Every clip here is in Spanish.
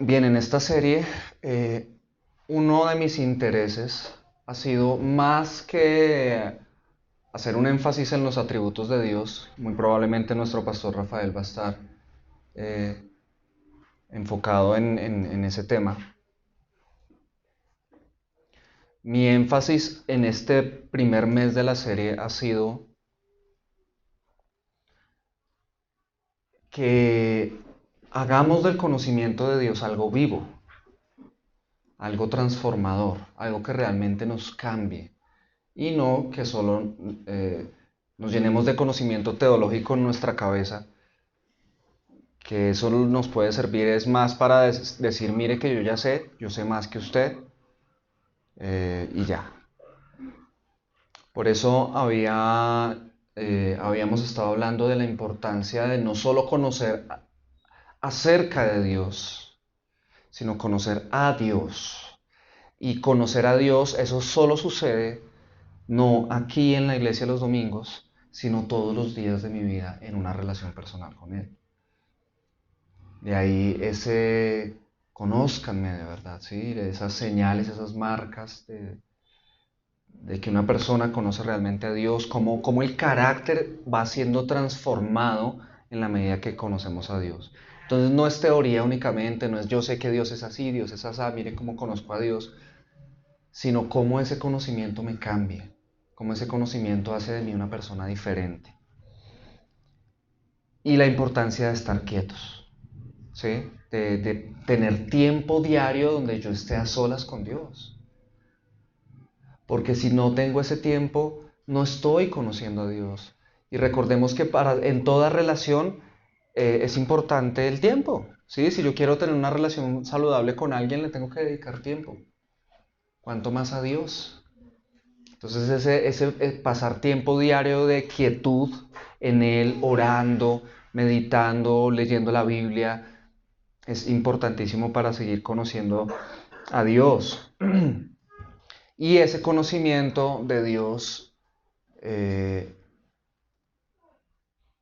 Bien, en esta serie, uno de mis intereses ha sido más que hacer un énfasis en los atributos de Dios. Muy probablemente nuestro pastor Rafael va a estar eh, enfocado en ese tema. Mi énfasis en este primer mes de la serie ha sido que hagamos del conocimiento de Dios algo vivo, algo transformador, algo que realmente nos cambie. Y no que solo nos llenemos de conocimiento teológico en nuestra cabeza, que eso nos puede servir es más para decir, mire que yo sé más que usted, y ya. Por eso habíamos estado hablando de la importancia de no solo conocer acerca de Dios, sino conocer a Dios. Y conocer a Dios, eso solo sucede no aquí en la iglesia los domingos, sino todos los días de mi vida en una relación personal con Él. De ahí ese conózcanme de verdad, ¿sí? De esas señales, esas marcas de que una persona conoce realmente a Dios, cómo el carácter va siendo transformado en la medida que conocemos a Dios. Entonces no es teoría únicamente, no es yo sé que Dios es así, Dios es así, mire cómo conozco a Dios, sino cómo ese conocimiento me cambia, cómo ese conocimiento hace de mí una persona diferente. Y la importancia de estar quietos, ¿sí? De tener tiempo diario donde yo esté a solas con Dios. Porque si no tengo ese tiempo, no estoy conociendo a Dios. Y recordemos que en toda relación es importante el tiempo, ¿sí? Si yo quiero tener una relación saludable con alguien, le tengo que dedicar tiempo. ¿Cuánto más a Dios? Entonces ese pasar tiempo diario de quietud en Él, orando, meditando, leyendo la Biblia, es importantísimo para seguir conociendo a Dios. Y ese conocimiento de Dios, eh,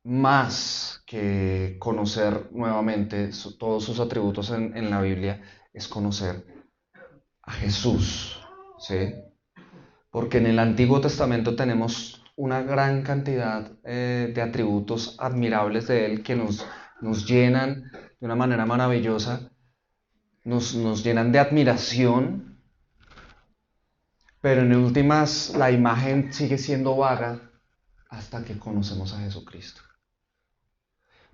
más que conocer nuevamente todos sus atributos en la Biblia, es conocer a Jesús, ¿sí? Porque en el Antiguo Testamento tenemos una gran cantidad de atributos admirables de Él que nos llenan de una manera maravillosa, nos llenan de admiración, pero en últimas la imagen sigue siendo vaga hasta que conocemos a Jesucristo.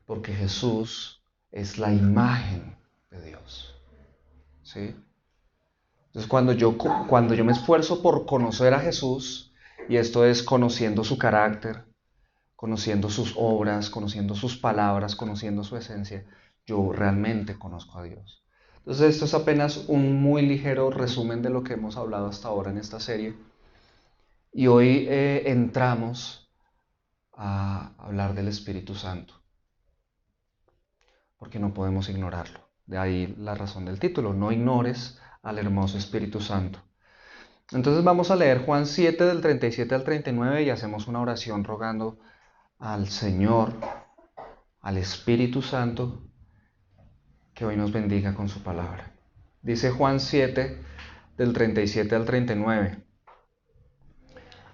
Porque Jesús es la imagen de Dios, ¿sí? Entonces cuando yo me esfuerzo por conocer a Jesús, y esto es conociendo su carácter, conociendo sus obras, conociendo sus palabras, conociendo su esencia, yo realmente conozco a Dios. Entonces esto es apenas un muy ligero resumen de lo que hemos hablado hasta ahora en esta serie. Y hoy entramos a hablar del Espíritu Santo, porque no podemos ignorarlo. De ahí la razón del título, no ignores al hermoso Espíritu Santo. Entonces vamos a leer Juan 7 del 37 al 39 y hacemos una oración rogando al Señor, al Espíritu Santo, que hoy nos bendiga con su palabra. Dice Juan 7 del 37 al 39.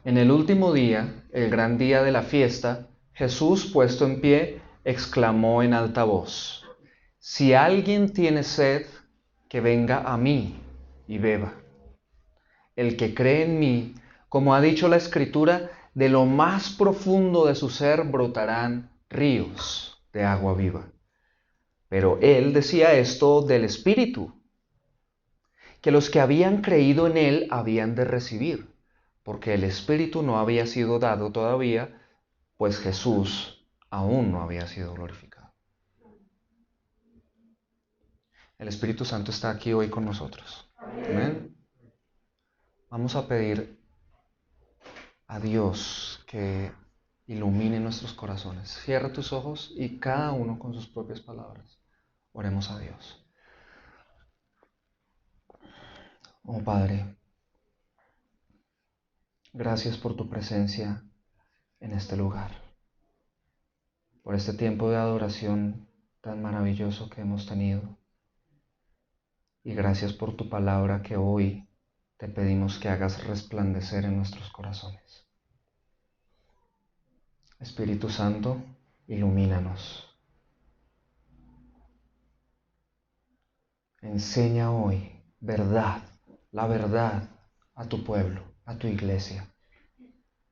En el último día, el gran día de la fiesta, Jesús, puesto en pie, exclamó en alta voz: Si alguien tiene sed, que venga a mí y beba. El que cree en mí, como ha dicho la Escritura, de lo más profundo de su ser brotarán ríos de agua viva. Pero él decía esto del Espíritu, que los que habían creído en él habían de recibir, porque el Espíritu no había sido dado todavía, pues Jesús aún no había sido glorificado. El Espíritu Santo está aquí hoy con nosotros. Amén. Vamos a pedir a Dios que ilumine nuestros corazones. Cierra tus ojos y cada uno con sus propias palabras. Oremos a Dios. Oh Padre, gracias por tu presencia en este lugar, por este tiempo de adoración tan maravilloso que hemos tenido. y gracias por tu palabra que hoy te pedimos que hagas resplandecer en nuestros corazones. Espíritu Santo, ilumínanos. Enseña hoy verdad, la verdad a tu pueblo, a tu iglesia.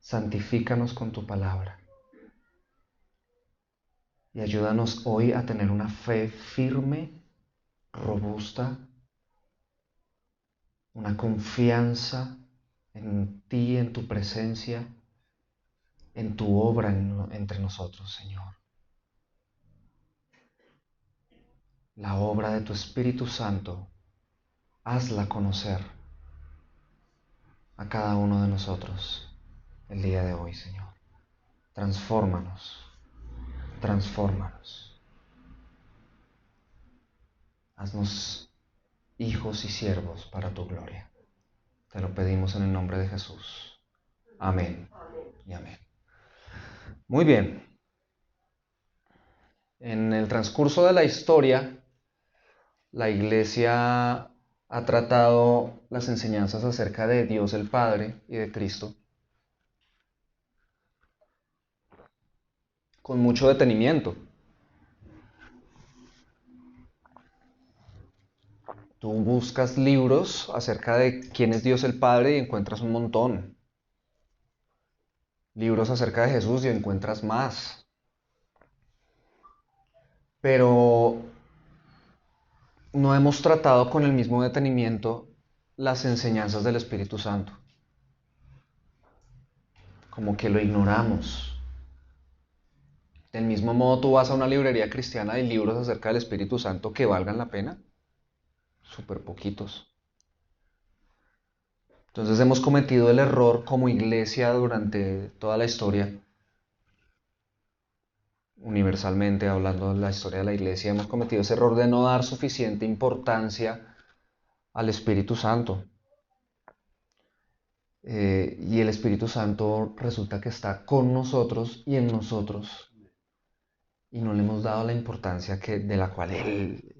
Santifícanos con tu palabra. Y ayúdanos hoy a tener una fe firme, robusta, una confianza en ti, en tu presencia, en tu obra entre nosotros, Señor. La obra de tu Espíritu Santo, hazla conocer a cada uno de nosotros el día de hoy, Señor. Transfórmanos, transfórmanos. Haznos hijos y siervos para tu gloria. Te lo pedimos en el nombre de Jesús. Amén y amén. Muy bien. En el transcurso de la historia, la Iglesia ha tratado las enseñanzas acerca de Dios el Padre y de Cristo con mucho detenimiento. Tú buscas libros acerca de quién es Dios el Padre y encuentras un montón. Libros acerca de Jesús y encuentras más. Pero no hemos tratado con el mismo detenimiento las enseñanzas del Espíritu Santo. Como que lo ignoramos. Del mismo modo, tú vas a una librería cristiana y libros acerca del Espíritu Santo que valgan la pena. Súper poquitos. Entonces hemos cometido el error como iglesia durante toda la historia, universalmente hablando de la historia de la iglesia, hemos cometido ese error de no dar suficiente importancia al Espíritu Santo. Y el Espíritu Santo resulta que está con nosotros y en nosotros, y no le hemos dado la importancia de la cual Él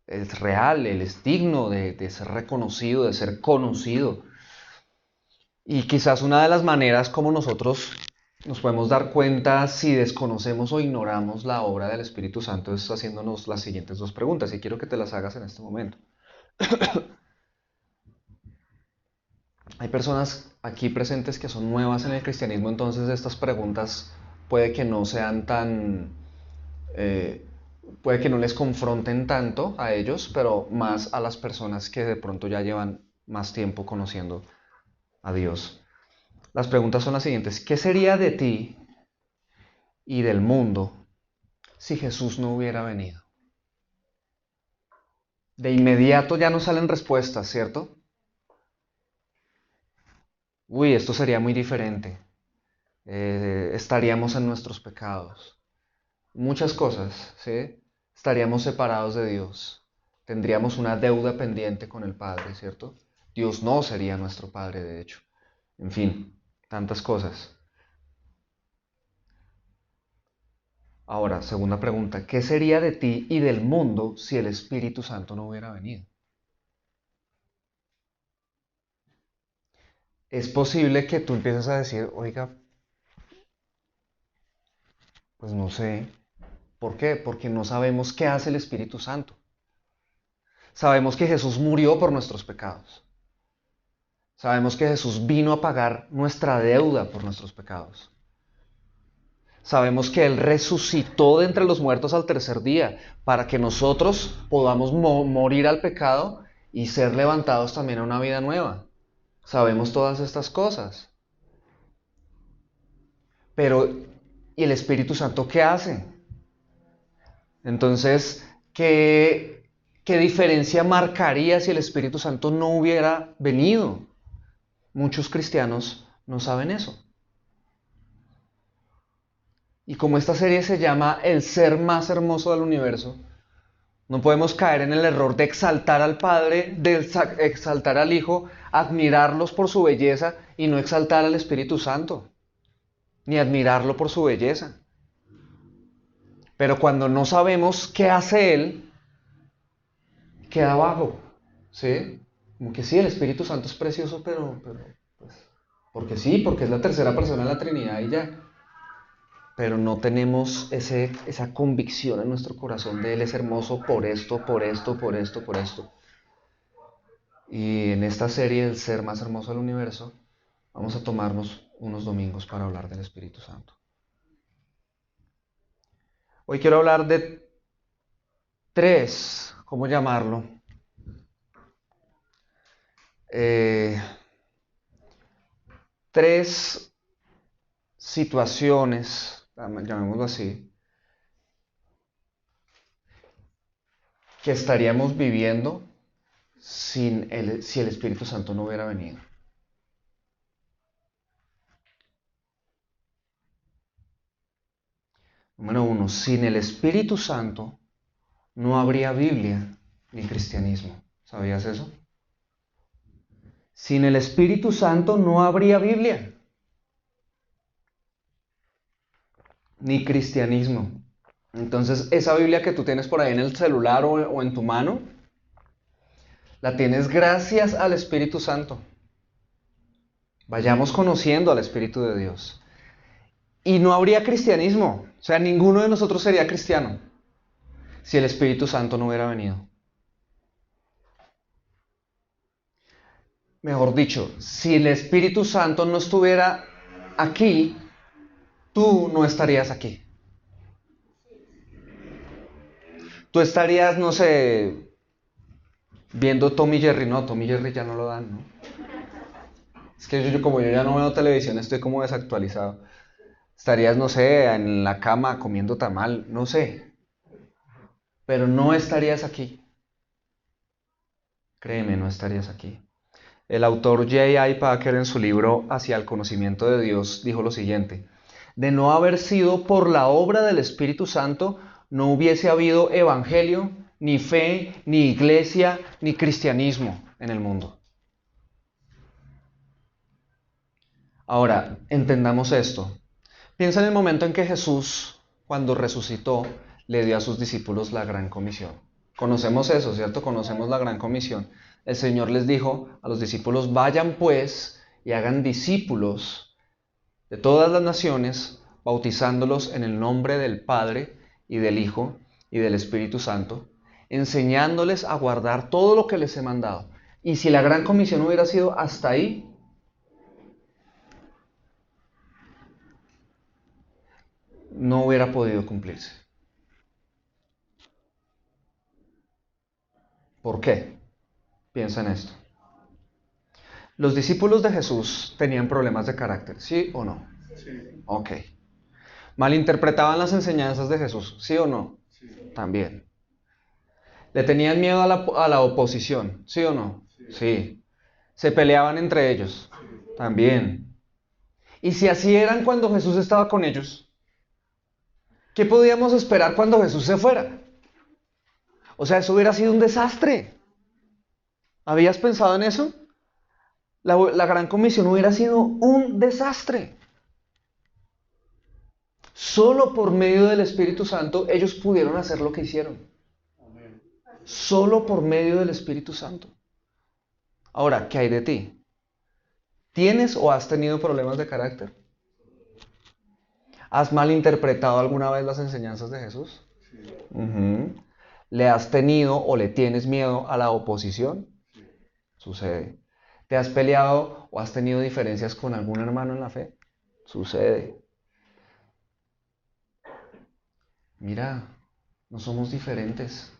es real, Él es digno de ser reconocido, de ser conocido. Y quizás una de las maneras como nosotros nos podemos dar cuenta si desconocemos o ignoramos la obra del Espíritu Santo es haciéndonos las siguientes dos preguntas, y quiero que te las hagas en este momento. Hay personas aquí presentes que son nuevas en el cristianismo, entonces estas preguntas puede que no sean eh, puede que no les confronten tanto a ellos, pero más a las personas que de pronto ya llevan más tiempo conociendo a Dios. Las preguntas son las siguientes. ¿Qué sería de ti y del mundo si Jesús no hubiera venido? De inmediato ya no salen respuestas, ¿cierto? Uy, esto sería muy diferente. Estaríamos en nuestros pecados. Muchas cosas, ¿sí? Estaríamos separados de Dios. Tendríamos una deuda pendiente con el Padre, ¿cierto? Dios no sería nuestro Padre, de hecho. En fin, tantas cosas. Ahora, segunda pregunta, ¿qué sería de ti y del mundo si el Espíritu Santo no hubiera venido? Es posible que tú empieces a decir, oiga, pues no sé. ¿Por qué? Porque no sabemos qué hace el Espíritu Santo. Sabemos que Jesús murió por nuestros pecados. Sabemos que Jesús vino a pagar nuestra deuda por nuestros pecados. Sabemos que Él resucitó de entre los muertos al tercer día para que nosotros podamos morir al pecado y ser levantados también a una vida nueva. Sabemos todas estas cosas. Pero, ¿y el Espíritu Santo qué hace? Entonces, ¿qué diferencia marcaría si el Espíritu Santo no hubiera venido? Muchos cristianos no saben eso. Y como esta serie se llama El ser más hermoso del universo, no podemos caer en el error de exaltar al Padre, de exaltar al Hijo, admirarlos por su belleza y no exaltar al Espíritu Santo, ni admirarlo por su belleza. Pero cuando no sabemos qué hace Él, queda bajo. ¿sí? Como que sí, el Espíritu Santo es precioso, pero pues, porque sí, porque es la tercera persona de la Trinidad y ya. Pero no tenemos esa convicción en nuestro corazón de Él es hermoso por esto, por esto, por esto, por esto. Y en esta serie, El ser más hermoso del universo, vamos a tomarnos unos domingos para hablar del Espíritu Santo. Hoy quiero hablar de tres, ¿cómo llamarlo? Eh, tres situaciones, llamémoslo así, que estaríamos viviendo si el Espíritu Santo no hubiera venido. Número uno, sin el Espíritu Santo no habría Biblia ni cristianismo. ¿Sabías eso? Sin el Espíritu Santo no habría Biblia ni cristianismo. Entonces, esa Biblia que tú tienes por ahí en el celular o en tu mano, la tienes gracias al Espíritu Santo. Vayamos conociendo al Espíritu de Dios. Y no habría cristianismo. O sea, ninguno de nosotros sería cristiano si el Espíritu Santo no hubiera venido. Mejor dicho, si el Espíritu Santo no estuviera aquí, tú no estarías aquí. Tú estarías, no sé, viendo Tom y Jerry. No, Tom y Jerry ya no lo dan, ¿no? Es que como yo ya no veo televisión, estoy como desactualizado. Estarías, no sé, en la cama comiendo tamal, no sé. Pero no estarías aquí. Créeme, no estarías aquí. El autor J.I. Packer en su libro Hacia el conocimiento de Dios dijo lo siguiente: de no haber sido por la obra del Espíritu Santo, no hubiese habido evangelio, ni fe, ni iglesia, ni cristianismo en el mundo. Ahora, entendamos esto. Piensa en el momento en que Jesús, cuando resucitó, le dio a sus discípulos la gran comisión. Conocemos eso, ¿cierto? Conocemos la gran comisión. El Señor les dijo a los discípulos: vayan pues y hagan discípulos de todas las naciones, bautizándolos en el nombre del Padre y del Hijo y del Espíritu Santo, enseñándoles a guardar todo lo que les he mandado. Y si la gran comisión hubiera sido hasta ahí, no hubiera podido cumplirse. ¿Por qué? Piensa en esto. Los discípulos de Jesús tenían problemas de carácter, ¿sí o no? Sí. Ok. Malinterpretaban las enseñanzas de Jesús, ¿sí o no? Sí. También. Le tenían miedo a la oposición, ¿sí o no? Sí. Sí. Se peleaban entre ellos, Sí. también. Y si así eran cuando Jesús estaba con ellos, ¿qué podíamos esperar cuando Jesús se fuera? O sea, eso hubiera sido un desastre. ¿Habías pensado en eso? La gran comisión hubiera sido un desastre. Solo por medio del Espíritu Santo ellos pudieron hacer lo que hicieron. Amén. Solo por medio del Espíritu Santo. Ahora, ¿qué hay de ti? ¿Tienes o has tenido problemas de carácter? ¿Has malinterpretado alguna vez las enseñanzas de Jesús? Sí. Uh-huh. ¿Le has tenido o le tienes miedo a la oposición? Sí. Sucede. ¿Te has peleado o has tenido diferencias con algún hermano en la fe? Sucede. Mira, no somos diferentes.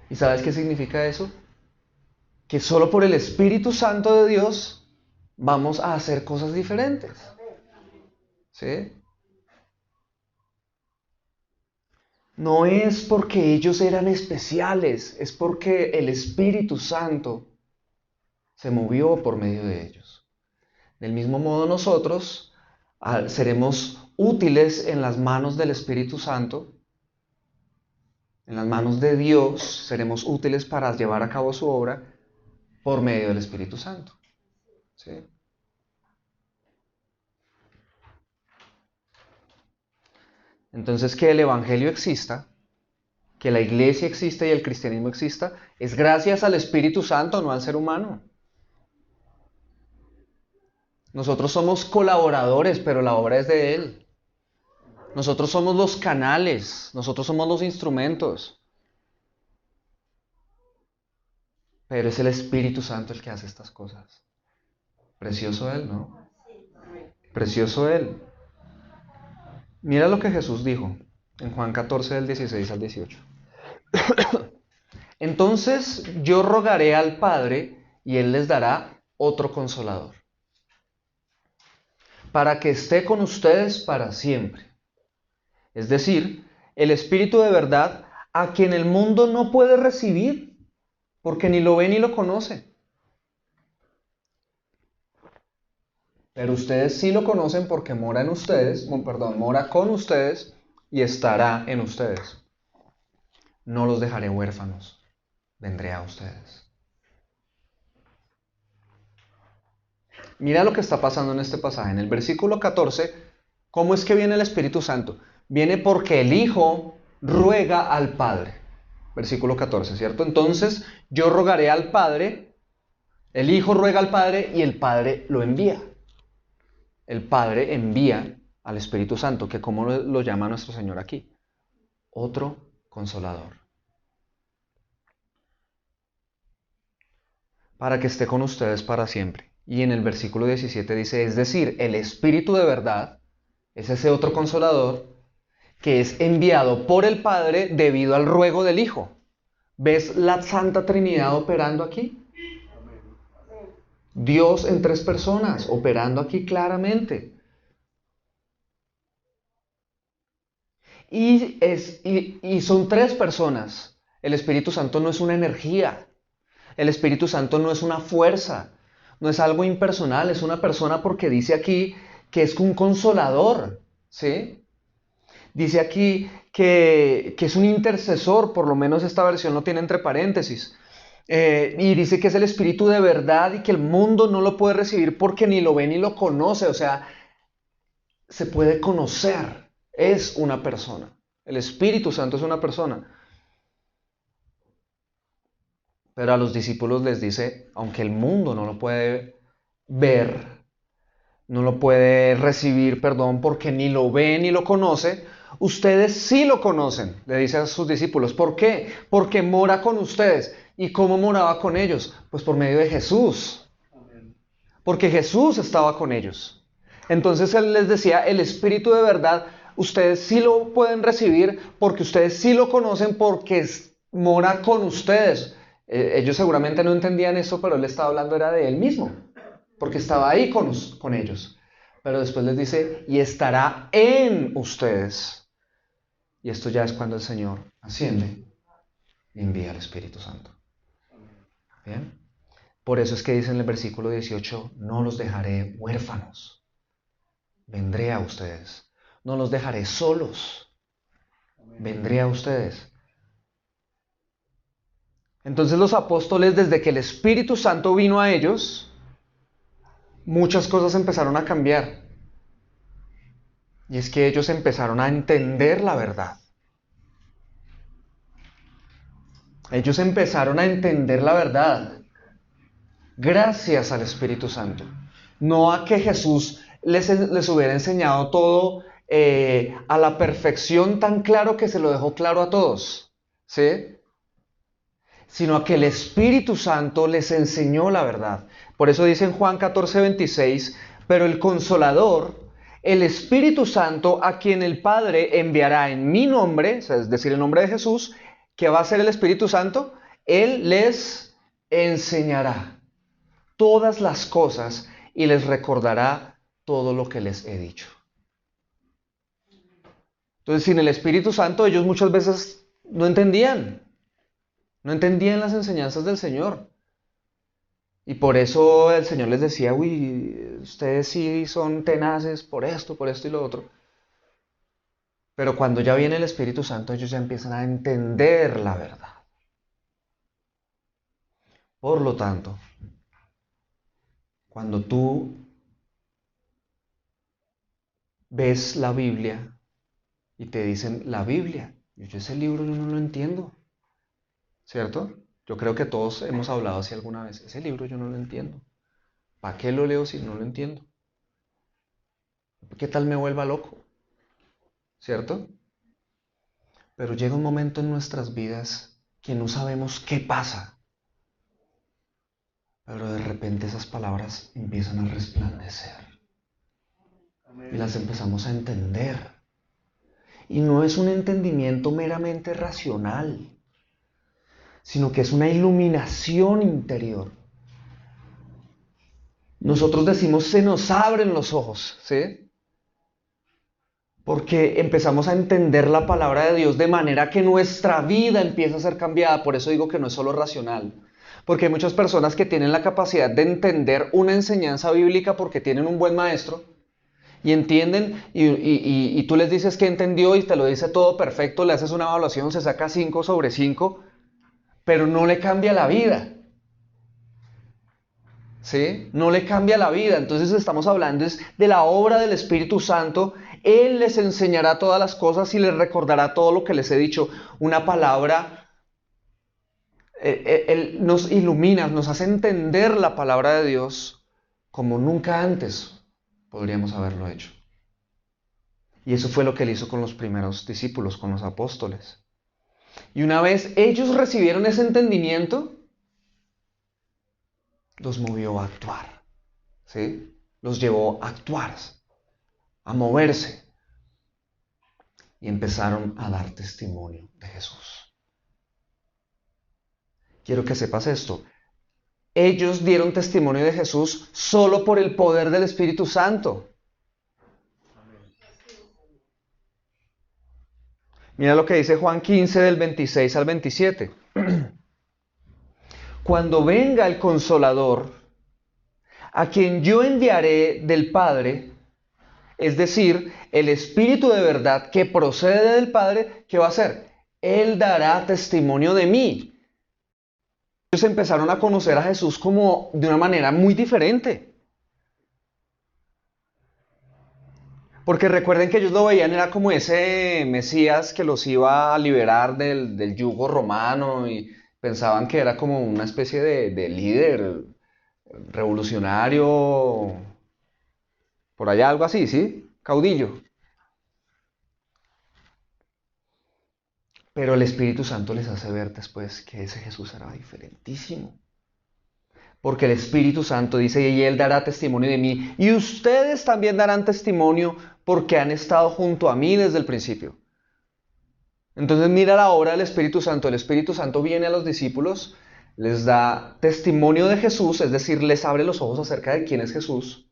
¿Y sabes qué significa eso? Que solo por el Espíritu Santo de Dios vamos a hacer cosas diferentes. ¿Sí? No es porque ellos eran especiales, es porque el Espíritu Santo se movió por medio de ellos. Del mismo modo nosotros seremos útiles en las manos del Espíritu Santo, en las manos de Dios, seremos útiles para llevar a cabo su obra por medio del Espíritu Santo. ¿Sí? Entonces, que el Evangelio exista que la iglesia exista y el cristianismo exista, es gracias al Espíritu Santo, no al ser humano. Nosotros somos colaboradores, pero la obra es de Él. Nosotros somos los canales, nosotros somos los instrumentos. Pero es el Espíritu Santo el que hace estas cosas. Precioso Él, ¿no? Precioso Él. Mira lo que Jesús dijo en Juan 14, del 16 al 18. Entonces yo rogaré al Padre y Él les dará otro consolador, para que esté con ustedes para siempre. Es decir, el Espíritu de verdad, a quien el mundo no puede recibir, porque ni lo ve ni lo conoce. Pero ustedes sí lo conocen porque mora en ustedes, mora con ustedes y estará en ustedes. No los dejaré huérfanos, vendré a ustedes. Mira lo que está pasando en este pasaje. En el versículo 14, ¿cómo es que viene el Espíritu Santo? Viene porque el Hijo ruega al Padre. Versículo 14, ¿cierto? Entonces yo rogaré al Padre, el Hijo ruega al Padre y el Padre lo envía. El Padre envía al Espíritu Santo, que como lo llama nuestro Señor aquí, otro consolador, para que esté con ustedes para siempre. Y en el versículo 17 dice, es decir, el Espíritu de verdad es ese otro consolador que es enviado por el Padre debido al ruego del Hijo. ¿Ves la Santa Trinidad operando aquí? Dios en tres personas, operando aquí claramente. Y son tres personas. El Espíritu Santo no es una energía. El Espíritu Santo no es una fuerza. No es algo impersonal. Es una persona porque dice aquí que es un consolador. ¿Sí? Dice aquí que es un intercesor. Por lo menos esta versión lo tiene entre paréntesis. Y dice que es el Espíritu de verdad y que el mundo no lo puede recibir porque ni lo ve ni lo conoce. O sea, se puede conocer. Es una persona. El Espíritu Santo es una persona. Pero a los discípulos les dice, aunque el mundo no lo puede ver, no lo puede recibir, perdón, porque ni lo ve ni lo conoce, ustedes sí lo conocen, le dice a sus discípulos. ¿Por qué? Porque mora con ustedes. ¿Y cómo moraba con ellos? Pues por medio de Jesús. Porque Jesús estaba con ellos. Entonces Él les decía, el Espíritu de verdad, ustedes sí lo pueden recibir porque ustedes sí lo conocen porque mora con ustedes. Ellos seguramente no entendían esto, pero Él estaba hablando era de Él mismo, porque estaba ahí con ellos. Pero después les dice, y estará en ustedes. Y esto ya es cuando el Señor asciende y envía al Espíritu Santo. ¿Bien? Por eso es que dice en el versículo 18, no los dejaré huérfanos, vendré a ustedes. No los dejaré solos, vendré a ustedes. Entonces los apóstoles, desde que el Espíritu Santo vino a ellos, muchas cosas empezaron a cambiar. Y es que ellos empezaron a entender la verdad. Ellos empezaron a entender la verdad gracias al Espíritu Santo. No a que Jesús les hubiera enseñado todo a la perfección tan claro que se lo dejó claro a todos, ¿sí? Sino a que el Espíritu Santo les enseñó la verdad. Por eso dice en Juan 14:26, pero el Consolador, el Espíritu Santo, a quien el Padre enviará en mi nombre, es decir, el nombre de Jesús, que va a ser el Espíritu Santo, Él les enseñará todas las cosas y les recordará todo lo que les he dicho. Entonces, sin el Espíritu Santo, ellos muchas veces no entendían las enseñanzas del Señor. Y por eso el Señor les decía, uy, ustedes sí son tenaces por esto y lo otro. Pero cuando ya viene el Espíritu Santo, ellos ya empiezan a entender la verdad. Por lo tanto, cuando tú ves la Biblia y te dicen la Biblia, Yo ese libro yo no lo entiendo, ¿cierto? Yo creo que todos hemos hablado así alguna vez. Ese libro yo no lo entiendo. ¿Para qué lo leo si no lo entiendo? ¿Qué tal me vuelva loco? ¿Cierto? Pero llega un momento en nuestras vidas que no sabemos qué pasa. Pero de repente esas palabras empiezan a resplandecer. Y las empezamos a entender. Y no es un entendimiento meramente racional, sino que es una iluminación interior. Nosotros decimos, se nos abren los ojos, ¿sí? Porque empezamos a entender la palabra de Dios de manera que nuestra vida empieza a ser cambiada. Por eso digo que no es solo racional. Porque hay muchas personas que tienen la capacidad de entender una enseñanza bíblica porque tienen un buen maestro y entienden y tú les dices que entendió y te lo dice todo perfecto, le haces una evaluación, se saca 5 sobre 5, pero no le cambia la vida. ¿Sí? No le cambia la vida. Entonces estamos hablando de la obra del Espíritu Santo. Él les enseñará todas las cosas y les recordará todo lo que les he dicho. Una palabra, Él nos ilumina, nos hace entender la palabra de Dios como nunca antes podríamos haberlo hecho. Y eso fue lo que Él hizo con los primeros discípulos, con los apóstoles. Y una vez ellos recibieron ese entendimiento, los movió a actuar, ¿sí? Los llevó a actuar, a moverse. Y empezaron a dar testimonio de Jesús. Quiero que sepas esto. Ellos dieron testimonio de Jesús solo por el poder del Espíritu Santo. Mira lo que dice Juan 15 del 26 al 27. Cuando venga el Consolador, a quien yo enviaré del Padre, es decir, el Espíritu de verdad que procede del Padre, ¿qué va a hacer? Él dará testimonio de mí. Ellos empezaron a conocer a Jesús como de una manera muy diferente. Porque recuerden que ellos lo veían, era como ese Mesías que los iba a liberar del yugo romano y pensaban que era como una especie de líder revolucionario, por allá algo así, ¿sí? Caudillo. Pero el Espíritu Santo les hace ver después que ese Jesús era diferentísimo. Porque el Espíritu Santo dice, y Él dará testimonio de mí, y ustedes también darán testimonio porque han estado junto a mí desde el principio. Entonces mira la obra del Espíritu Santo. El Espíritu Santo viene a los discípulos, les da testimonio de Jesús, es decir, les abre los ojos acerca de quién es Jesús.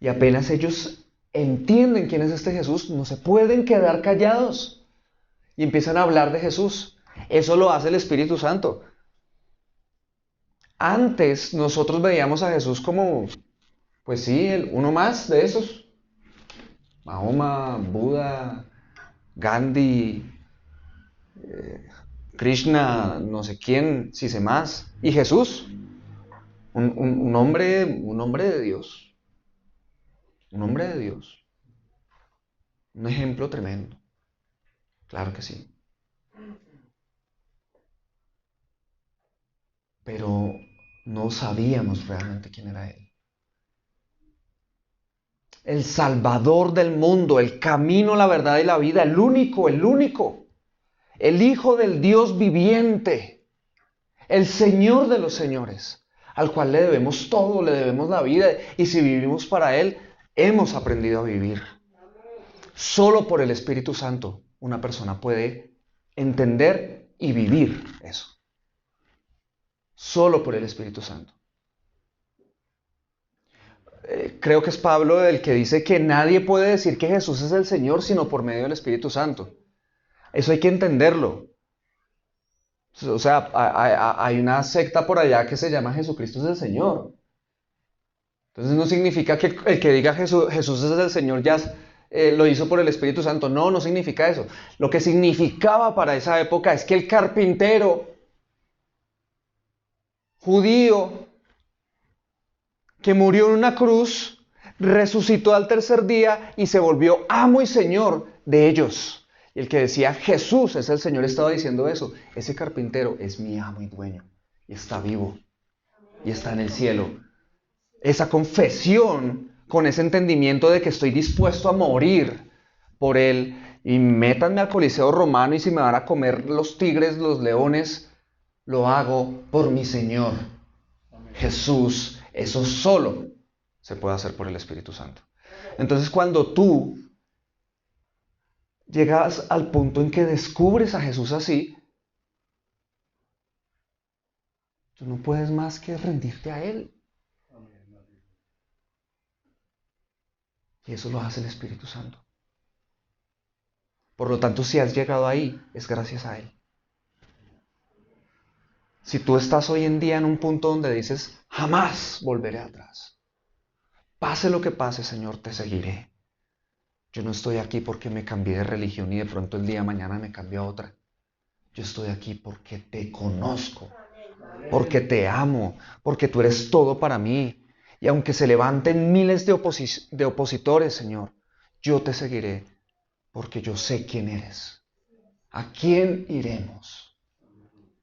Y apenas ellos entienden quién es este Jesús, no se pueden quedar callados y empiezan a hablar de Jesús. Eso lo hace el Espíritu Santo. Antes nosotros veíamos a Jesús como, pues sí, uno más de esos. Mahoma, Buda, Gandhi, Krishna, no sé quién, si sé más. Y Jesús, un hombre de Dios. Un hombre de Dios. Un ejemplo tremendo. Claro que sí. Pero no sabíamos realmente quién era Él. El Salvador del mundo, el camino, la verdad y la vida, el único, el Hijo del Dios viviente, el Señor de los señores, al cual le debemos todo, le debemos la vida, y si vivimos para Él, hemos aprendido a vivir. Solo por el Espíritu Santo una persona puede entender y vivir eso. Solo por el Espíritu Santo. Creo que es Pablo el que dice que nadie puede decir que Jesús es el Señor sino por medio del Espíritu Santo. Eso hay que entenderlo. O sea, hay una secta por allá que se llama Jesucristo es el Señor. Entonces no significa que el que diga Jesús es el Señor ya lo hizo por el Espíritu Santo. No, no significa eso. Lo que significaba para esa época es que el carpintero judío que murió en una cruz, resucitó al tercer día y se volvió amo y señor de ellos. Y el que decía Jesús es el Señor estaba diciendo eso. Ese carpintero es mi amo y dueño. Y está vivo. Y está en el cielo. Esa confesión con ese entendimiento de que estoy dispuesto a morir por Él. Y métanme al Coliseo Romano y si me van a comer los tigres, los leones, lo hago por mi Señor. Jesús, eso solo se puede hacer por el Espíritu Santo. Entonces cuando tú llegas al punto en que descubres a Jesús así, tú no puedes más que rendirte a Él. Y eso lo hace el Espíritu Santo. Por lo tanto, si has llegado ahí, es gracias a Él. Si tú estás hoy en día en un punto donde dices, jamás volveré atrás. Pase lo que pase, Señor, te seguiré. Yo no estoy aquí porque me cambié de religión y de pronto el día de mañana me cambio a otra. Yo estoy aquí porque te conozco, porque te amo, porque tú eres todo para mí. Y aunque se levanten miles de opositores, Señor, yo te seguiré porque yo sé quién eres. ¿A quién iremos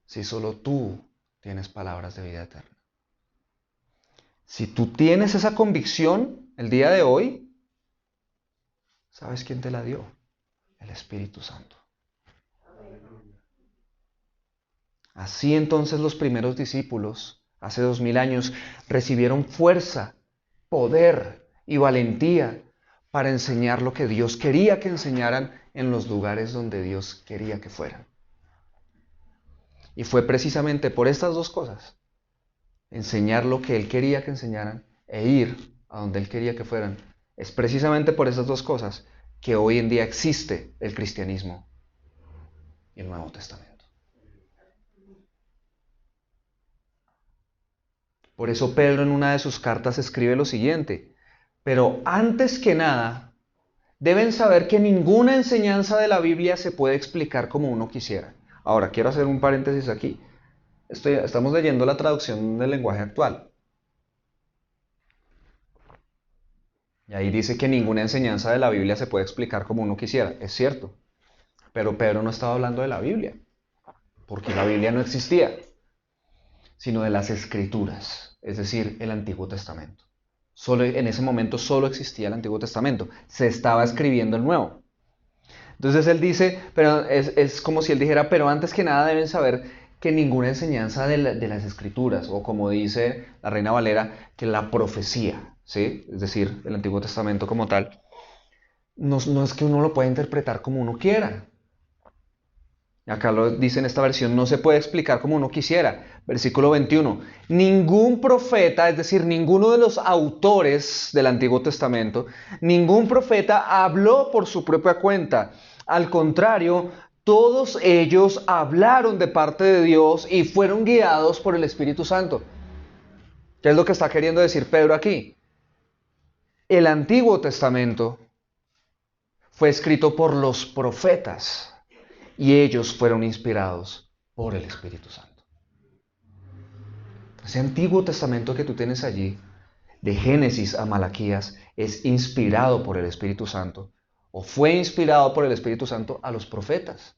si solo tú tienes palabras de vida eterna? Si tú tienes esa convicción el día de hoy, ¿sabes quién te la dio? El Espíritu Santo. Así entonces los primeros discípulos, hace 2000 años, recibieron fuerza, poder y valentía para enseñar lo que Dios quería que enseñaran en los lugares donde Dios quería que fueran. Y fue precisamente por estas dos cosas, enseñar lo que Él quería que enseñaran e ir a donde Él quería que fueran. Es precisamente por esas dos cosas que hoy en día existe el cristianismo y el Nuevo Testamento. Por eso Pedro en una de sus cartas escribe lo siguiente: pero antes que nada, deben saber que ninguna enseñanza de la Biblia se puede explicar como uno quisiera. Ahora, quiero hacer un paréntesis aquí. Estamos leyendo la traducción del lenguaje actual. Y ahí dice que ninguna enseñanza de la Biblia se puede explicar como uno quisiera. Es cierto. Pero Pedro no estaba hablando de la Biblia, porque la Biblia no existía, sino de las Escrituras, es decir, el Antiguo Testamento. En ese momento solo existía el Antiguo Testamento. Se estaba escribiendo el Nuevo. Entonces él dice, pero es como si él dijera, pero antes que nada deben saber que ninguna enseñanza de las Escrituras, o como dice la Reina Valera, que la profecía, ¿sí? Es decir, el Antiguo Testamento como tal, no es que uno lo pueda interpretar como uno quiera. Acá lo dice en esta versión, no se puede explicar como uno quisiera. Versículo 21. Ningún profeta, es decir, ninguno de los autores del Antiguo Testamento, ningún profeta habló por su propia cuenta. Al contrario, todos ellos hablaron de parte de Dios y fueron guiados por el Espíritu Santo. ¿Qué es lo que está queriendo decir Pedro aquí? El Antiguo Testamento fue escrito por los profetas y ellos fueron inspirados por el Espíritu Santo. Ese Antiguo Testamento que tú tienes allí, de Génesis a Malaquías, es inspirado por el Espíritu Santo, o fue inspirado por el Espíritu Santo a los profetas.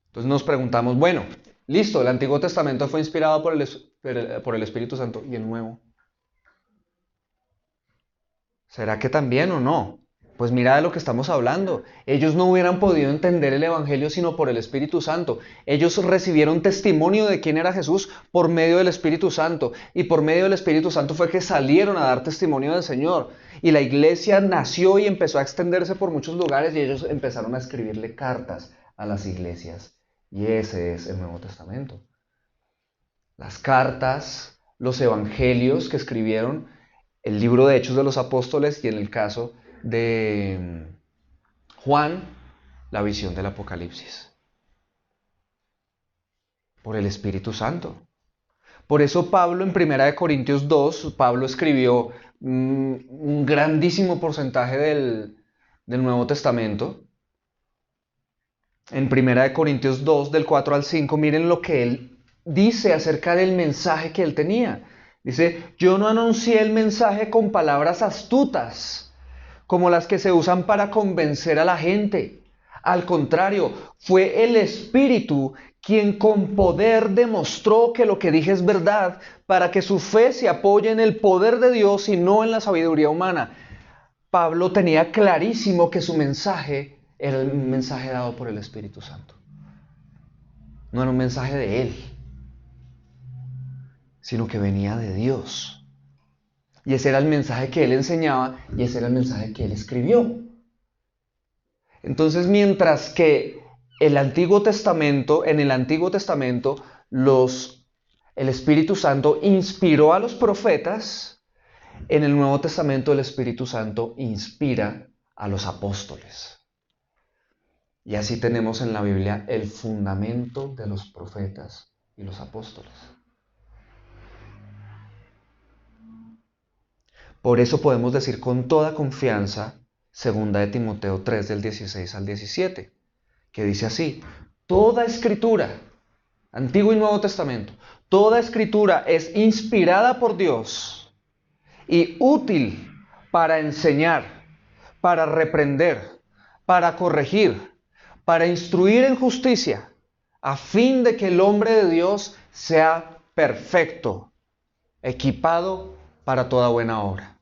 Entonces nos preguntamos, bueno, listo, el Antiguo Testamento fue inspirado por el Espíritu Santo, ¿y el Nuevo? ¿Será que también o no? Pues mira de lo que estamos hablando. Ellos no hubieran podido entender el Evangelio sino por el Espíritu Santo. Ellos recibieron testimonio de quién era Jesús por medio del Espíritu Santo. Y por medio del Espíritu Santo fue que salieron a dar testimonio del Señor. Y la iglesia nació y empezó a extenderse por muchos lugares y ellos empezaron a escribirle cartas a las iglesias. Y ese es el Nuevo Testamento. Las cartas, los evangelios que escribieron, el libro de Hechos de los Apóstoles y en el caso de Juan, la visión del Apocalipsis. Por el Espíritu Santo. Por eso Pablo en 1 Corintios 2, Pablo escribió un grandísimo porcentaje del Nuevo Testamento. En 1 Corintios 2, del 4 al 5, miren lo que él dice acerca del mensaje que él tenía. Dice, yo no anuncié el mensaje con palabras astutas, como las que se usan para convencer a la gente. Al contrario, fue el Espíritu quien con poder demostró que lo que dije es verdad, para que su fe se apoye en el poder de Dios y no en la sabiduría humana. Pablo tenía clarísimo que su mensaje era el mensaje dado por el Espíritu Santo. No era un mensaje de él, sino que venía de Dios. Y ese era el mensaje que él enseñaba y ese era el mensaje que él escribió. Entonces, mientras que en el Antiguo Testamento, el Espíritu Santo inspiró a los profetas, en el Nuevo Testamento el Espíritu Santo inspira a los apóstoles. Y así tenemos en la Biblia el fundamento de los profetas y los apóstoles. Por eso podemos decir con toda confianza, 2 de Timoteo 3 del 16 al 17, que dice así: toda escritura, Antiguo y Nuevo Testamento, toda escritura es inspirada por Dios y útil para enseñar, para reprender, para corregir, para instruir en justicia, a fin de que el hombre de Dios sea perfecto, equipado para toda buena obra.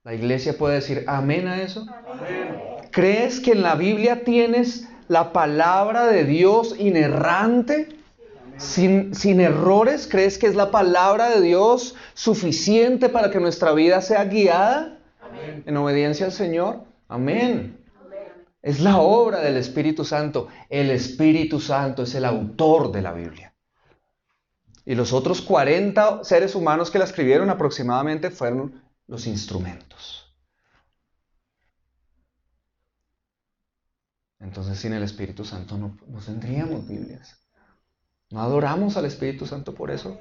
¿La iglesia puede decir amén a eso? Amén. ¿Crees que en la Biblia tienes la palabra de Dios inerrante? Sin errores. ¿Crees que es la palabra de Dios suficiente para que nuestra vida sea guiada en obediencia al Señor? Amén. Es la obra del Espíritu Santo. El Espíritu Santo es el autor de la Biblia. Y los otros 40 seres humanos que la escribieron aproximadamente fueron los instrumentos. Entonces, sin el Espíritu Santo no tendríamos Biblias. No adoramos al Espíritu Santo por eso.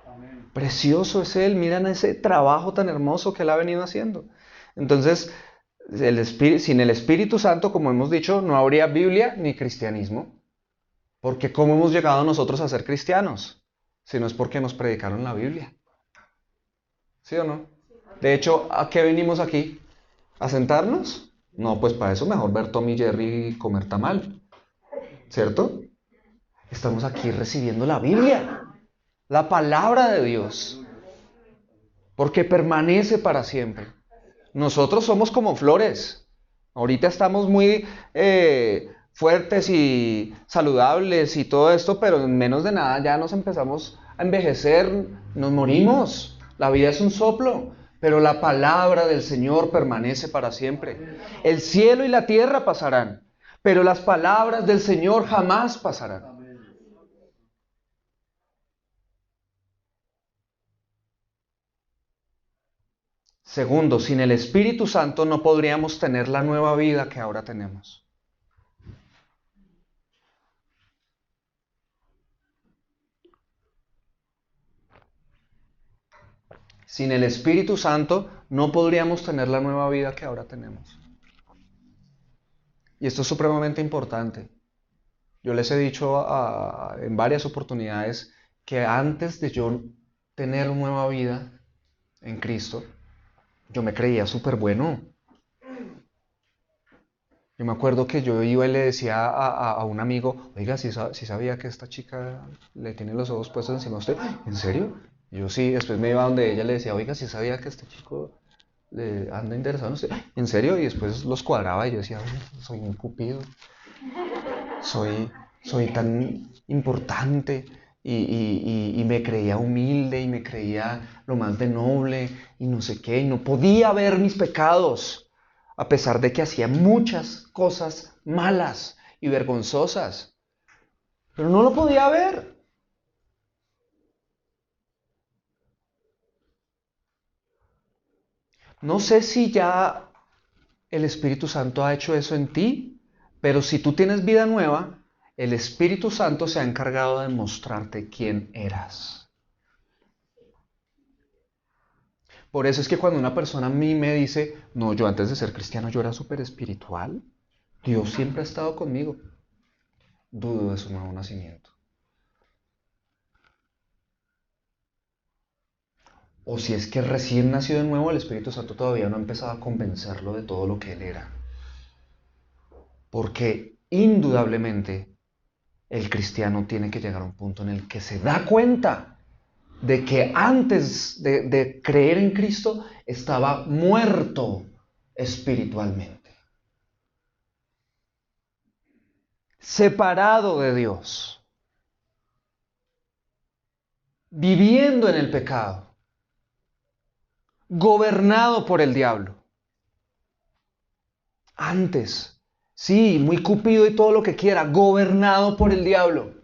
Amén. Precioso es Él. Miren ese trabajo tan hermoso que Él ha venido haciendo. Entonces, sin el Espíritu Santo, como hemos dicho, no habría Biblia ni cristianismo. Porque ¿cómo hemos llegado nosotros a ser cristianos? Si no es porque nos predicaron la Biblia. ¿Sí o no? De hecho, ¿a qué venimos aquí? ¿A sentarnos? No, pues para eso mejor ver Tom y Jerry y comer tamal. ¿Cierto? Estamos aquí recibiendo la Biblia, la palabra de Dios, porque permanece para siempre. Nosotros somos como flores. Ahorita estamos muy fuertes y saludables y todo esto, pero en menos de nada ya nos empezamos a envejecer, nos morimos. La vida es un soplo, pero la palabra del Señor permanece para siempre. El cielo y la tierra pasarán, pero las palabras del Señor jamás pasarán. Segundo, sin el Espíritu Santo no podríamos tener la nueva vida que ahora tenemos. Sin el Espíritu Santo no podríamos tener la nueva vida que ahora tenemos. Y esto es supremamente importante. Yo les he dicho en varias oportunidades que antes de yo tener nueva vida en Cristo, yo me creía súper bueno. Yo me acuerdo que yo iba y le decía a un amigo: oiga, si sabía que esta chica le tiene los ojos puestos encima de usted. ¿En serio? Y yo sí. Después me iba donde ella, le decía: oiga, si sabía que este chico le anda interesado en usted. ¿En serio? Y después los cuadraba y yo decía: soy un cupido. Soy tan importante. Y me creía humilde y me creía lo más de noble y no sé qué. Y no podía ver mis pecados, a pesar de que hacía muchas cosas malas y vergonzosas. Pero no lo podía ver. No sé si ya el Espíritu Santo ha hecho eso en ti, pero si tú tienes vida nueva, el Espíritu Santo se ha encargado de mostrarte quién eras. Por eso es que cuando una persona a mí me dice: no, yo antes de ser cristiano yo era súper espiritual, Dios siempre ha estado conmigo, dudo de su nuevo nacimiento. o si es que recién nacido de nuevo, el Espíritu Santo todavía no ha empezado a convencerlo de todo lo que él era. Porque indudablemente el cristiano tiene que llegar a un punto en el que se da cuenta de que antes de creer en Cristo estaba muerto espiritualmente, separado de Dios, viviendo en el pecado, gobernado por el diablo. Antes, sí, muy cupido y todo lo que quiera, gobernado por el diablo.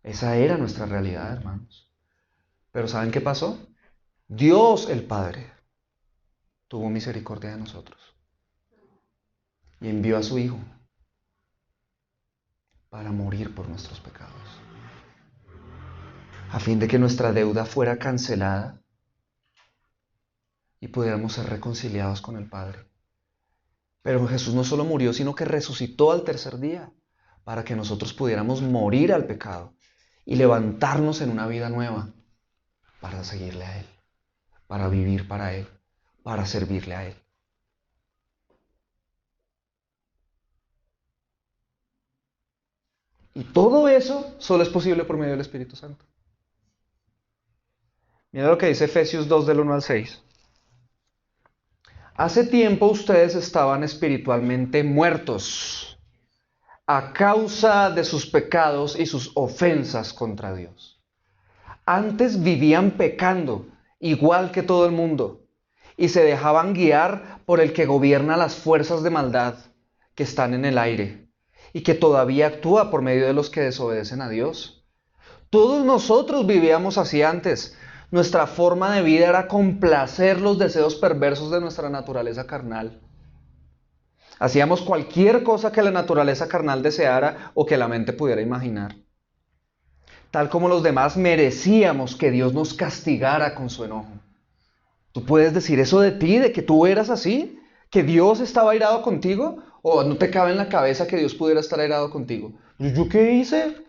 Esa era nuestra realidad, hermanos. Pero ¿saben qué pasó? Dios el Padre tuvo misericordia de nosotros y envió a su Hijo para morir por nuestros pecados, a fin de que nuestra deuda fuera cancelada y pudiéramos ser reconciliados con el Padre. Pero Jesús no solo murió, sino que resucitó al tercer día, para que nosotros pudiéramos morir al pecado y levantarnos en una vida nueva para seguirle a Él, para vivir para Él, para servirle a Él. Y todo eso solo es posible por medio del Espíritu Santo. Mira lo que dice Efesios 2 del 1 al 6. Hace tiempo ustedes estaban espiritualmente muertos a causa de sus pecados y sus ofensas contra Dios. Antes vivían pecando, igual que todo el mundo, y se dejaban guiar por el que gobierna las fuerzas de maldad que están en el aire, y que todavía actúa por medio de los que desobedecen a Dios. Todos nosotros vivíamos así antes. Nuestra forma de vida era complacer los deseos perversos de nuestra naturaleza carnal. Hacíamos cualquier cosa que la naturaleza carnal deseara o que la mente pudiera imaginar. Tal como los demás merecíamos que Dios nos castigara con su enojo. ¿Tú puedes decir eso de ti, de que tú eras así? ¿Que Dios estaba airado contigo? ¿O no te cabe en la cabeza que Dios pudiera estar airado contigo? ¿Yo qué hice?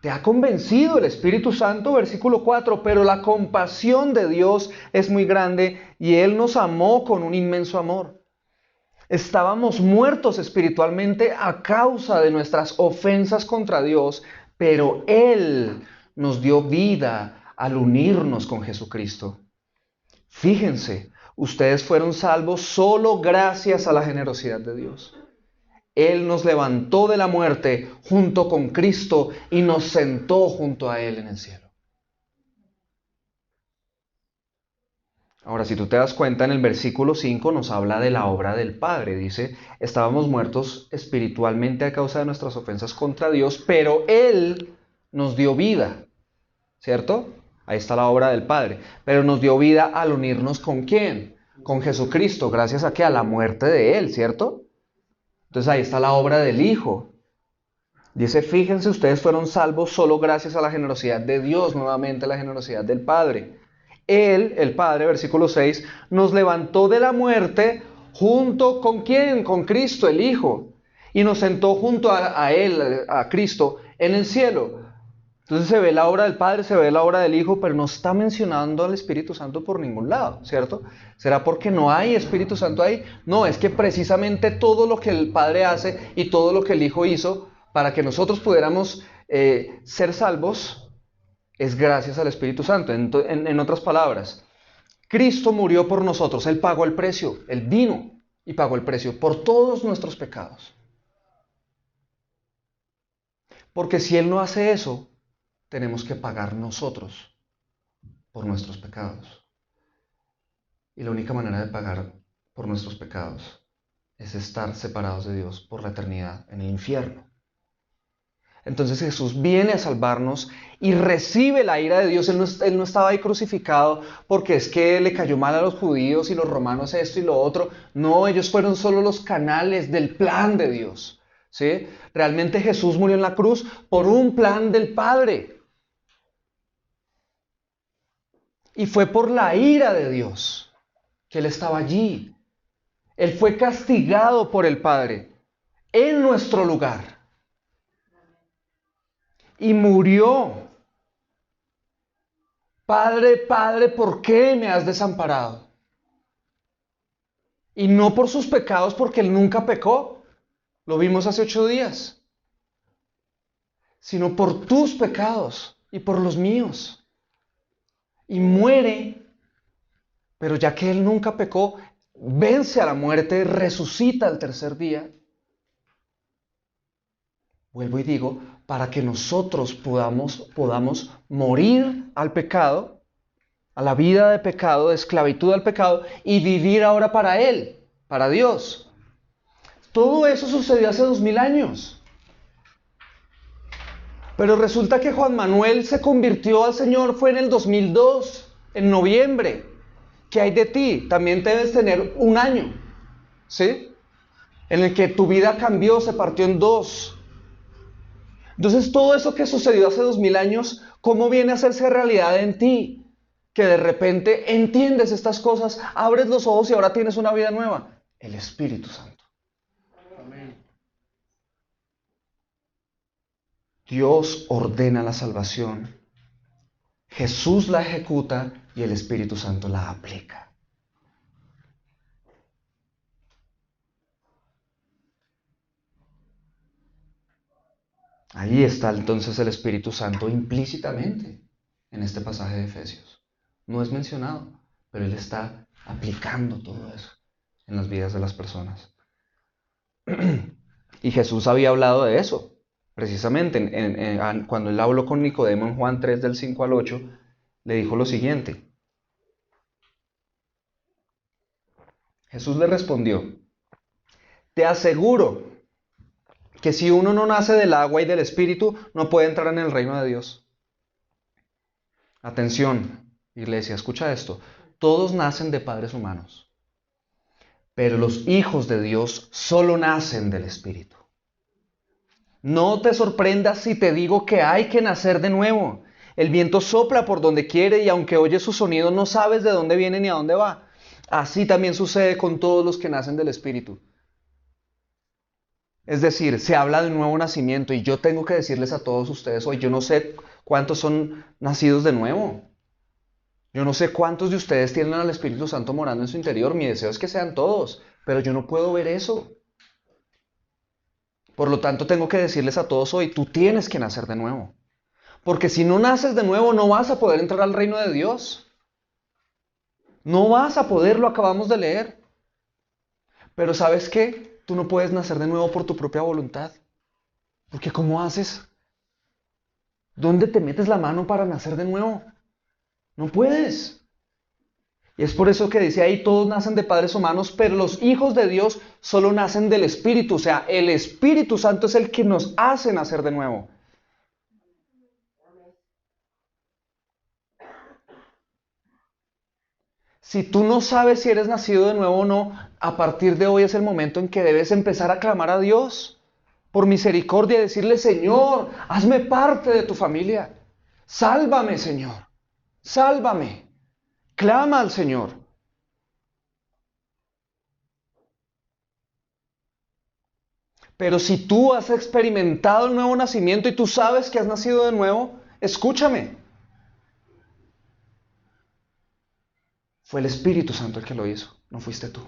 Te ha convencido el Espíritu Santo, versículo 4, pero la compasión de Dios es muy grande y Él nos amó con un inmenso amor. Estábamos muertos espiritualmente a causa de nuestras ofensas contra Dios, pero Él nos dio vida al unirnos con Jesucristo. Fíjense, ustedes fueron salvos solo gracias a la generosidad de Dios. Él nos levantó de la muerte junto con Cristo y nos sentó junto a Él en el cielo. Ahora, si tú te das cuenta, en el versículo 5 nos habla de la obra del Padre. Dice, estábamos muertos espiritualmente a causa de nuestras ofensas contra Dios, pero Él nos dio vida, ¿cierto? Ahí está la obra del Padre. Pero nos dio vida al unirnos ¿con quién? Con Jesucristo. ¿Gracias a qué? A la muerte de Él, ¿cierto? Entonces ahí está la obra del Hijo. Dice, fíjense, ustedes fueron salvos solo gracias a la generosidad de Dios, nuevamente la generosidad del Padre. Él, el Padre, versículo 6, nos levantó de la muerte junto con ¿quién? Con Cristo, el Hijo. Y nos sentó junto a Él, a Cristo, en el cielo. Entonces se ve la obra del Padre, se ve la obra del Hijo, pero no está mencionando al Espíritu Santo por ningún lado, ¿cierto? ¿Será porque no hay Espíritu Santo ahí? No, es que precisamente todo lo que el Padre hace y todo lo que el Hijo hizo para que nosotros pudiéramos ser salvos es gracias al Espíritu Santo. En otras palabras, Cristo murió por nosotros, Él pagó el precio, Él vino y pagó el precio por todos nuestros pecados. Porque si Él no hace eso, tenemos que pagar nosotros por nuestros pecados. Y la única manera de pagar por nuestros pecados es estar separados de Dios por la eternidad en el infierno. Entonces Jesús viene a salvarnos y recibe la ira de Dios. Él no estaba ahí crucificado porque es que le cayó mal a los judíos y los romanos esto y lo otro. No, ellos fueron solo los canales del plan de Dios, ¿sí? Realmente Jesús murió en la cruz por un plan del Padre. Y fue por la ira de Dios que Él estaba allí. Él fue castigado por el Padre en nuestro lugar. y murió. Padre, Padre, ¿por qué me has desamparado? Y no por sus pecados, porque él nunca pecó. Lo vimos hace 8 días. Sino por tus pecados y por los míos. Y muere, pero ya que él nunca pecó, vence a la muerte, resucita al tercer día. Vuelvo y digo, para que nosotros podamos morir al pecado, a la vida de pecado, de esclavitud al pecado, y vivir ahora para Él, para Dios. Todo eso sucedió hace 2000 años. Pero resulta que Juan Manuel se convirtió al Señor, fue en el 2002, en noviembre. ¿Qué hay de ti? También debes tener un año, ¿sí? En el que tu vida cambió, se partió en dos. Entonces todo eso que sucedió hace 2000 años, ¿cómo viene a hacerse realidad en ti? Que de repente entiendes estas cosas, abres los ojos y ahora tienes una vida nueva. El Espíritu Santo. Amén. Dios ordena la salvación. Jesús la ejecuta y el Espíritu Santo la aplica. Ahí está entonces el Espíritu Santo implícitamente en este pasaje de Efesios. No es mencionado, pero Él está aplicando todo eso en las vidas de las personas. Y Jesús había hablado de eso, precisamente cuando Él habló con Nicodemo en Juan 3 del 5 al 8, le dijo lo siguiente. Jesús le respondió, te aseguro que si uno no nace del agua y del Espíritu, no puede entrar en el reino de Dios. Atención, iglesia, escucha esto. Todos nacen de padres humanos, pero los hijos de Dios solo nacen del Espíritu. No te sorprendas si te digo que hay que nacer de nuevo. El viento sopla por donde quiere y aunque oyes su sonido no sabes de dónde viene ni a dónde va. Así también sucede con todos los que nacen del Espíritu. Es decir, se habla de nuevo nacimiento y yo tengo que decirles a todos ustedes hoy, yo no sé cuántos son nacidos de nuevo. Yo no sé cuántos de ustedes tienen al Espíritu Santo morando en su interior. Mi deseo es que sean todos, pero yo no puedo ver eso. Por lo tanto, tengo que decirles a todos hoy, tú tienes que nacer de nuevo. Porque si no naces de nuevo, no vas a poder entrar al reino de Dios. No vas a poder, lo acabamos de leer. Pero ¿sabes qué? Tú no puedes nacer de nuevo por tu propia voluntad. Porque ¿cómo haces? ¿Dónde te metes la mano para nacer de nuevo? No puedes. Y es por eso que dice ahí, todos nacen de padres humanos, pero los hijos de Dios solo nacen del Espíritu. O sea, el Espíritu Santo es el que nos hace nacer de nuevo. Si tú no sabes si eres nacido de nuevo o no, a partir de hoy es el momento en que debes empezar a clamar a Dios por misericordia y decirle, Señor, hazme parte de tu familia. Sálvame, Señor. Sálvame. Clama al Señor. Pero si tú has experimentado el nuevo nacimiento y tú sabes que has nacido de nuevo, escúchame. Fue el Espíritu Santo el que lo hizo, no fuiste tú.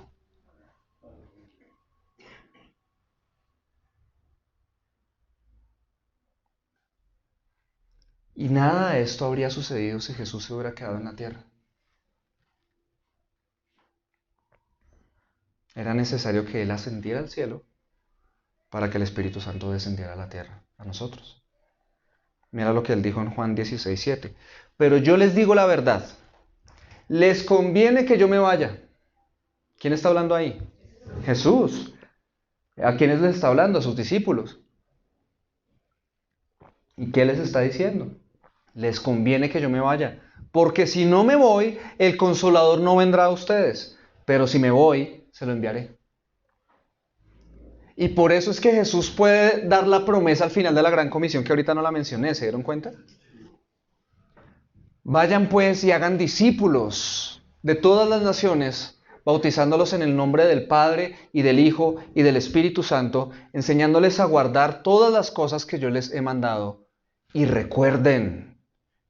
Y nada de esto habría sucedido si Jesús se hubiera quedado en la tierra. Era necesario que Él ascendiera al cielo para que el Espíritu Santo descendiera a la tierra, a nosotros. Mira lo que Él dijo en Juan 16:7. Pero yo les digo la verdad. Les conviene que yo me vaya. ¿Quién está hablando ahí? Jesús. ¿A quiénes les está hablando? A sus discípulos. ¿Y qué les está diciendo? Les conviene que yo me vaya. Porque si no me voy, el Consolador no vendrá a ustedes. Pero si me voy, se lo enviaré. Y por eso es que Jesús puede dar la promesa al final de la Gran Comisión, que ahorita no la mencioné, ¿se dieron cuenta? Vayan pues y hagan discípulos de todas las naciones, bautizándolos en el nombre del Padre y del Hijo y del Espíritu Santo, enseñándoles a guardar todas las cosas que yo les he mandado. Y recuerden,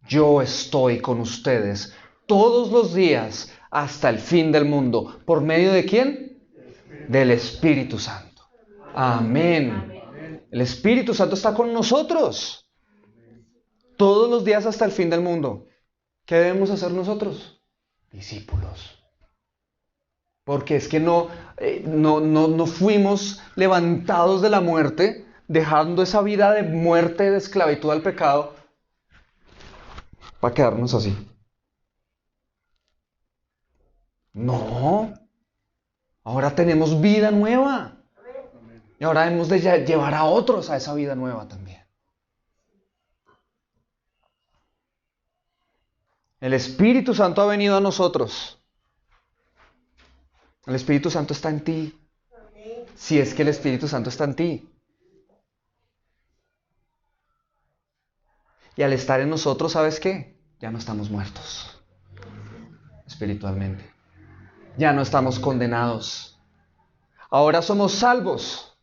yo estoy con ustedes todos los días hasta el fin del mundo. ¿Por medio de quién? Del Espíritu Santo. Amén. El Espíritu Santo está con nosotros todos los días hasta el fin del mundo. ¿Qué debemos hacer nosotros? Discípulos. Porque es que no fuimos levantados de la muerte, dejando esa vida de muerte, de esclavitud al pecado, para quedarnos así. No. Ahora tenemos vida nueva. Y ahora hemos de llevar a otros a esa vida nueva también. El Espíritu Santo ha venido a nosotros. El Espíritu Santo está en ti. Si es que el Espíritu Santo está en ti. Y al estar en nosotros, ¿sabes qué? Ya no estamos muertos espiritualmente. Ya no estamos condenados. Ahora somos salvos.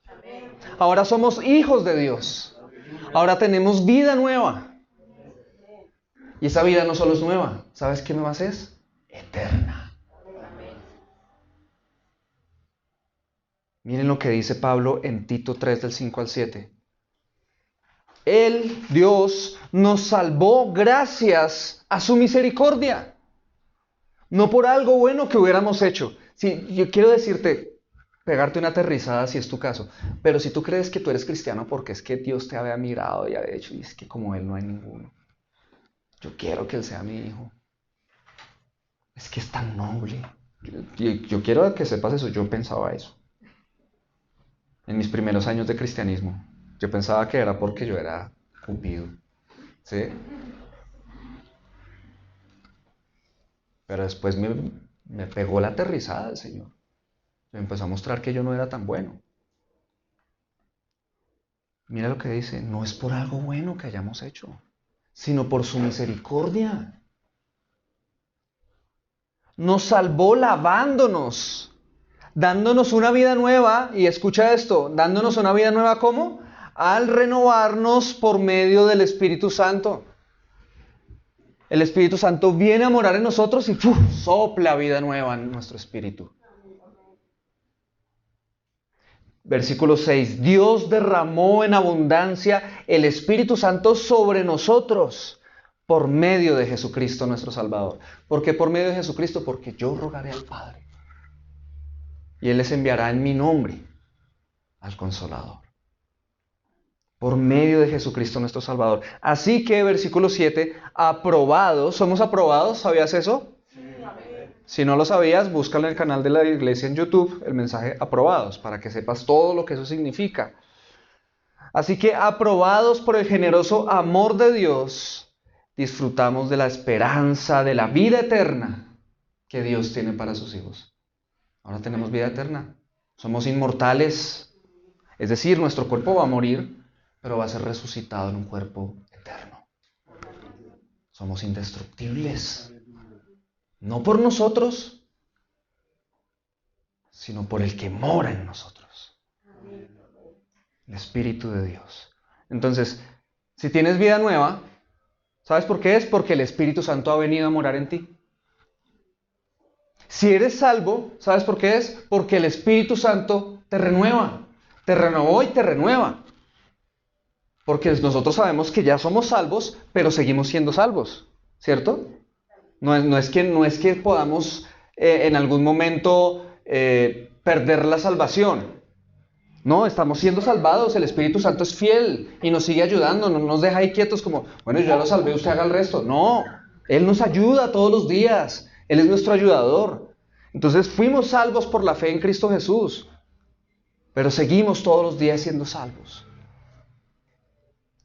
Ahora somos hijos de Dios. Ahora tenemos vida nueva. Y esa vida no solo es nueva. ¿Sabes qué más es? Eterna. Miren lo que dice Pablo en Tito 3 del 5 al 7. Él, Dios, nos salvó gracias a su misericordia. No por algo bueno que hubiéramos hecho. Sí, yo quiero decirte, pegarte una aterrizada si es tu caso. Pero si tú crees que tú eres cristiano porque es que Dios te había mirado y había dicho, y es que como Él no hay ninguno. Yo quiero que Él sea mi hijo. Es que es tan noble. Yo quiero que sepas eso. Yo pensaba eso. En mis primeros años de cristianismo. Yo pensaba que era porque yo era Cupido. ¿Sí? Pero después me pegó la aterrizada el Señor. Me empezó a mostrar que yo no era tan bueno. Mira lo que dice. No es por algo bueno que hayamos hecho, sino por su misericordia. Nos salvó lavándonos, dándonos una vida nueva. Y escucha esto, dándonos una vida nueva ¿cómo? Al renovarnos por medio del Espíritu Santo. El Espíritu Santo viene a morar en nosotros y sopla vida nueva en nuestro espíritu. Versículo 6. Dios derramó en abundancia el Espíritu Santo sobre nosotros por medio de Jesucristo nuestro Salvador. ¿Por qué por medio de Jesucristo? Porque yo rogaré al Padre y Él les enviará en mi nombre al Consolador. Por medio de Jesucristo nuestro Salvador. Así que, versículo 7, aprobados. ¿Somos aprobados? ¿Sabías eso? Sí. Si no lo sabías, búscalo en el canal de la iglesia en YouTube, el mensaje aprobados, para que sepas todo lo que eso significa. Así que, aprobados por el generoso amor de Dios, disfrutamos de la esperanza de la vida eterna que Dios tiene para sus hijos. Ahora tenemos vida eterna. Somos inmortales. Es decir, nuestro cuerpo va a morir, pero va a ser resucitado en un cuerpo eterno. Somos indestructibles. No por nosotros, sino por el que mora en nosotros. El Espíritu de Dios. Entonces, si tienes vida nueva, ¿sabes por qué es? Porque el Espíritu Santo ha venido a morar en ti. Si eres salvo, ¿sabes por qué es? Porque el Espíritu Santo te renueva. Te renovó y te renueva. Porque nosotros sabemos que ya somos salvos, pero seguimos siendo salvos, ¿cierto? No es que podamos en algún momento perder la salvación. No, estamos siendo salvados, el Espíritu Santo es fiel y nos sigue ayudando, no nos deja ahí quietos como, bueno, yo ya lo salvé, usted haga el resto. No, Él nos ayuda todos los días, Él es nuestro ayudador. Entonces fuimos salvos por la fe en Cristo Jesús, pero seguimos todos los días siendo salvos.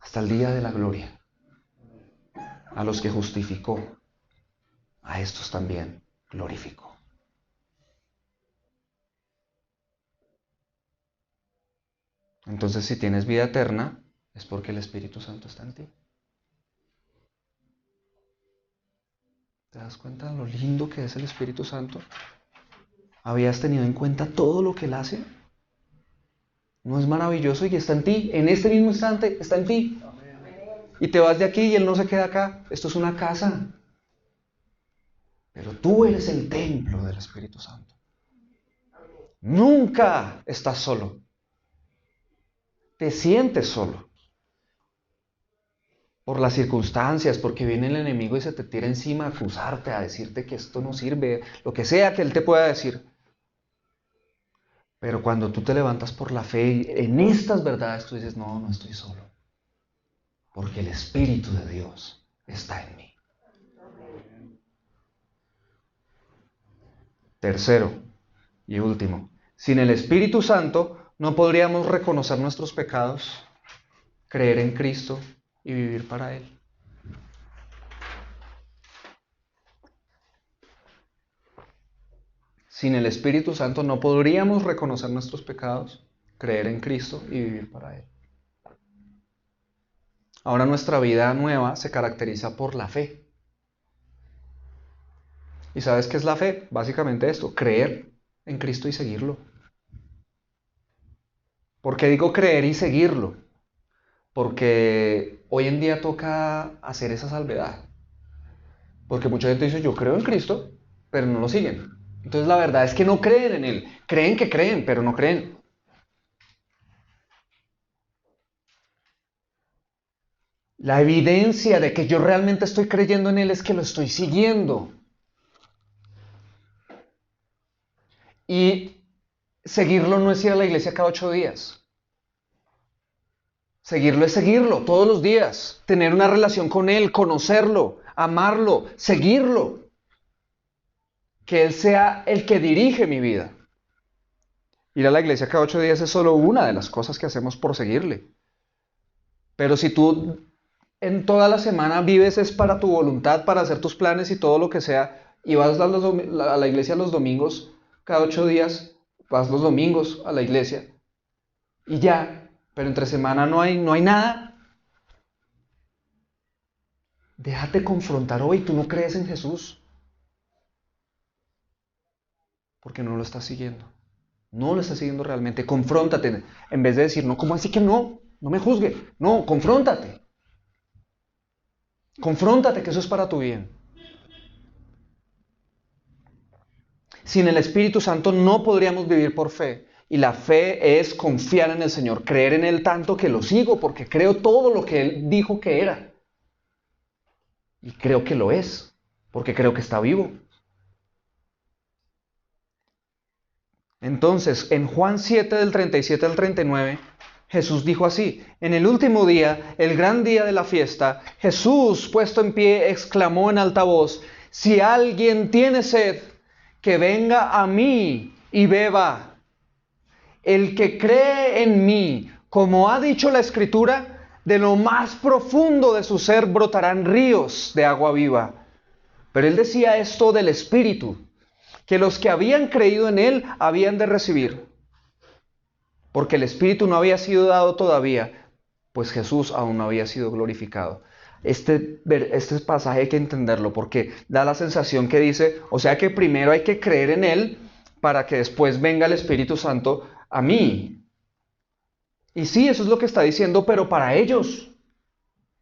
Hasta el día de la gloria. A los que justificó, a estos también glorificó. Entonces, si tienes vida eterna, es porque el Espíritu Santo está en ti. ¿Te das cuenta de lo lindo que es el Espíritu Santo? ¿Habías tenido en cuenta todo lo que Él hace? ¿No es maravilloso y está en ti? En este mismo instante está en ti. y te vas de aquí y Él no se queda acá. Esto es una casa. Pero tú eres el templo del Espíritu Santo. Nunca estás solo. Te sientes solo. Por las circunstancias, porque viene el enemigo y se te tira encima a acusarte, a decirte que esto no sirve, lo que sea que Él te pueda decir. Pero cuando tú te levantas por la fe en estas verdades, tú dices, no, no estoy solo. Porque el Espíritu de Dios está en mí. Tercero y último, sin el Espíritu Santo no podríamos reconocer nuestros pecados, creer en Cristo y vivir para Él. Sin el Espíritu Santo no podríamos reconocer nuestros pecados, creer en Cristo y vivir para Él. Ahora nuestra vida nueva se caracteriza por la fe. ¿Y sabes qué es la fe? Básicamente esto, creer en Cristo y seguirlo. ¿Por qué digo creer y seguirlo? Porque hoy en día toca hacer esa salvedad. Porque mucha gente dice, yo creo en Cristo, pero no lo siguen. Entonces la verdad es que no creen en Él. Creen que creen, pero no creen. La evidencia de que yo realmente estoy creyendo en Él es que lo estoy siguiendo. Y seguirlo no es ir a la iglesia cada 8 días. Seguirlo es seguirlo todos los días. Tener una relación con Él, conocerlo, amarlo, seguirlo. Que Él sea el que dirige mi vida. Ir a la iglesia cada 8 días es solo una de las cosas que hacemos por seguirle. Pero si tú en toda la semana vives es para tu voluntad, para hacer tus planes y todo lo que sea, y vas a la iglesia los domingos, cada 8 días, vas los domingos a la iglesia, y ya, pero entre semana no hay nada. Déjate confrontar hoy, tú no crees en Jesús, porque no lo estás siguiendo. No lo estás siguiendo realmente. Confróntate, en vez de decir, no, ¿cómo así que no? No me juzgue. No, confróntate. Confróntate que eso es para tu bien. Sin el Espíritu Santo no podríamos vivir por fe. Y la fe es confiar en el Señor, creer en Él tanto que lo sigo, porque creo todo lo que Él dijo que era. Y creo que lo es, porque creo que está vivo. Entonces, en Juan 7, del 37 al 39, Jesús dijo así: en el último día, el gran día de la fiesta, Jesús, puesto en pie, exclamó en alta voz: si alguien tiene sed, que venga a mí y beba. El que cree en mí, como ha dicho la Escritura, de lo más profundo de su ser brotarán ríos de agua viva. Pero él decía esto del Espíritu, que los que habían creído en Él habían de recibir, porque el Espíritu no había sido dado todavía, pues Jesús aún no había sido glorificado. Este pasaje hay que entenderlo, porque da la sensación que dice, o sea que primero hay que creer en Él, para que después venga el Espíritu Santo a mí. Y sí, eso es lo que está diciendo, pero para ellos,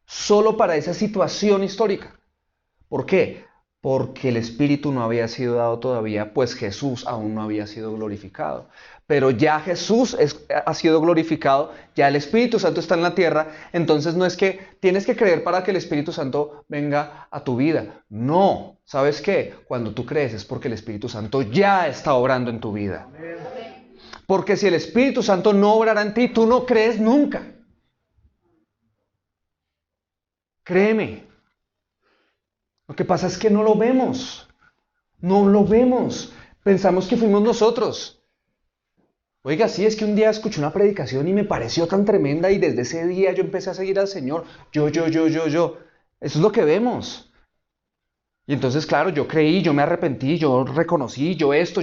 solo para esa situación histórica. ¿Por qué? Porque el Espíritu no había sido dado todavía, pues Jesús aún no había sido glorificado. Pero ya Jesús ha sido glorificado, ya el Espíritu Santo está en la tierra, entonces no es que tienes que creer para que el Espíritu Santo venga a tu vida. No, ¿sabes qué? Cuando tú crees es porque el Espíritu Santo ya está obrando en tu vida. Porque si el Espíritu Santo no obrara en ti, tú no crees nunca. Créeme. Lo que pasa es que no lo vemos. No lo vemos. Pensamos que fuimos nosotros. Oiga, sí, es que un día escuché una predicación y me pareció tan tremenda y desde ese día yo empecé a seguir al Señor. Yo. Eso es lo que vemos. Y entonces, claro, yo creí, yo me arrepentí, yo reconocí, yo esto.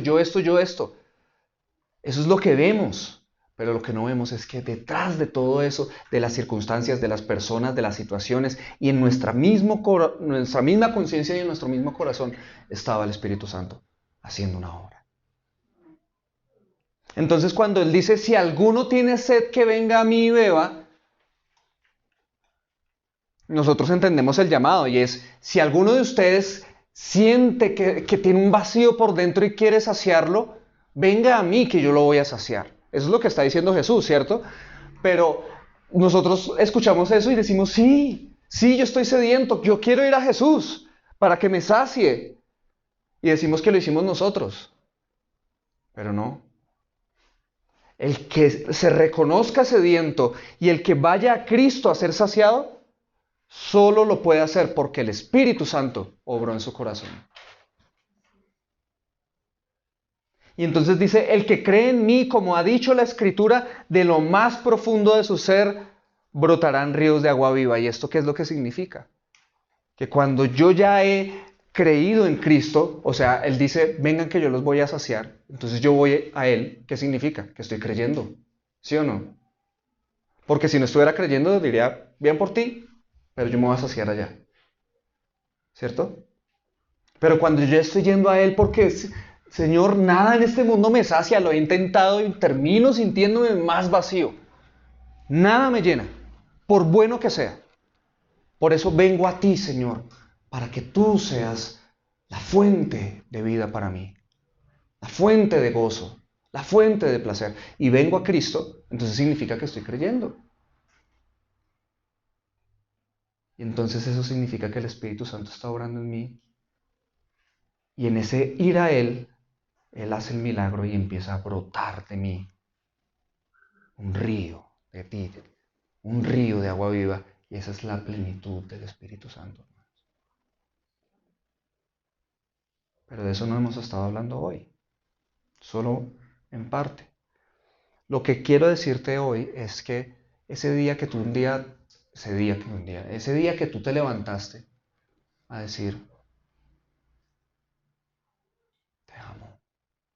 Eso es lo que vemos. Pero lo que no vemos es que detrás de todo eso, de las circunstancias, de las personas, de las situaciones, y en nuestra misma conciencia y en nuestro mismo corazón, estaba el Espíritu Santo haciendo una obra. Entonces cuando Él dice, si alguno tiene sed, que venga a mí y beba, nosotros entendemos el llamado y es, si alguno de ustedes siente que tiene un vacío por dentro y quiere saciarlo, venga a mí que yo lo voy a saciar. Eso es lo que está diciendo Jesús, ¿cierto? Pero nosotros escuchamos eso y decimos, sí, sí, yo estoy sediento, yo quiero ir a Jesús para que me sacie. Y decimos que lo hicimos nosotros, pero no. El que se reconozca sediento y el que vaya a Cristo a ser saciado, solo lo puede hacer porque el Espíritu Santo obró en su corazón. Y entonces dice, el que cree en mí, como ha dicho la Escritura, de lo más profundo de su ser, brotarán ríos de agua viva. ¿Y esto qué es lo que significa? Que cuando yo ya he creído en Cristo, o sea, Él dice, vengan que yo los voy a saciar, entonces yo voy a Él, ¿qué significa? Que estoy creyendo, ¿sí o no? Porque si no estuviera creyendo, diría, bien por ti, pero yo me voy a saciar allá, ¿cierto? Pero cuando yo estoy yendo a Él porque, Señor, nada en este mundo me sacia, lo he intentado y termino sintiéndome más vacío. Nada me llena, por bueno que sea. Por eso vengo a ti, Señor, para que tú seas la fuente de vida para mí, la fuente de gozo, la fuente de placer. Y vengo a Cristo, entonces significa que estoy creyendo. Y entonces eso significa que el Espíritu Santo está obrando en mí. Y en ese ir a Él, Él hace el milagro y empieza a brotar de mí un río de ti, un río de agua viva. Y esa es la plenitud del Espíritu Santo. Pero de eso no hemos estado hablando hoy, solo en parte. Lo que quiero decirte hoy es que ese día que tú te levantaste a decir, te amo,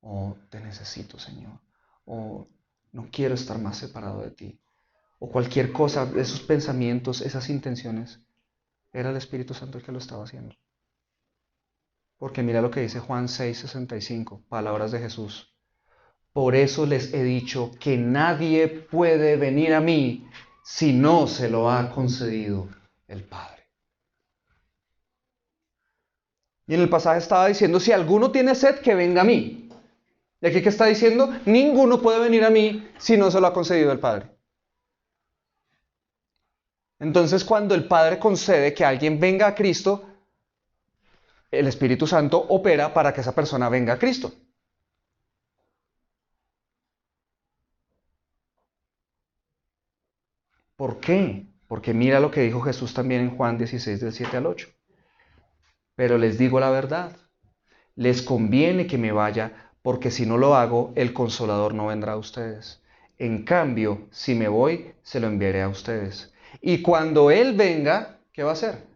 o te necesito, Señor, o no quiero estar más separado de ti, o cualquier cosa, esos pensamientos, esas intenciones, era el Espíritu Santo el que lo estaba haciendo. Porque mira lo que dice Juan 6:65, palabras de Jesús. Por eso les he dicho que nadie puede venir a mí si no se lo ha concedido el Padre. Y en el pasaje estaba diciendo, si alguno tiene sed, que venga a mí. Y aquí que está diciendo, ninguno puede venir a mí si no se lo ha concedido el Padre. Entonces, cuando el Padre concede que alguien venga a Cristo, el Espíritu Santo opera para que esa persona venga a Cristo. ¿Por qué? Porque mira lo que dijo Jesús también en Juan 16, del 7 al 8. Pero les digo la verdad, les conviene que me vaya, porque si no lo hago, el Consolador no vendrá a ustedes. En cambio, si me voy, se lo enviaré a ustedes. Y cuando Él venga, ¿qué va a hacer?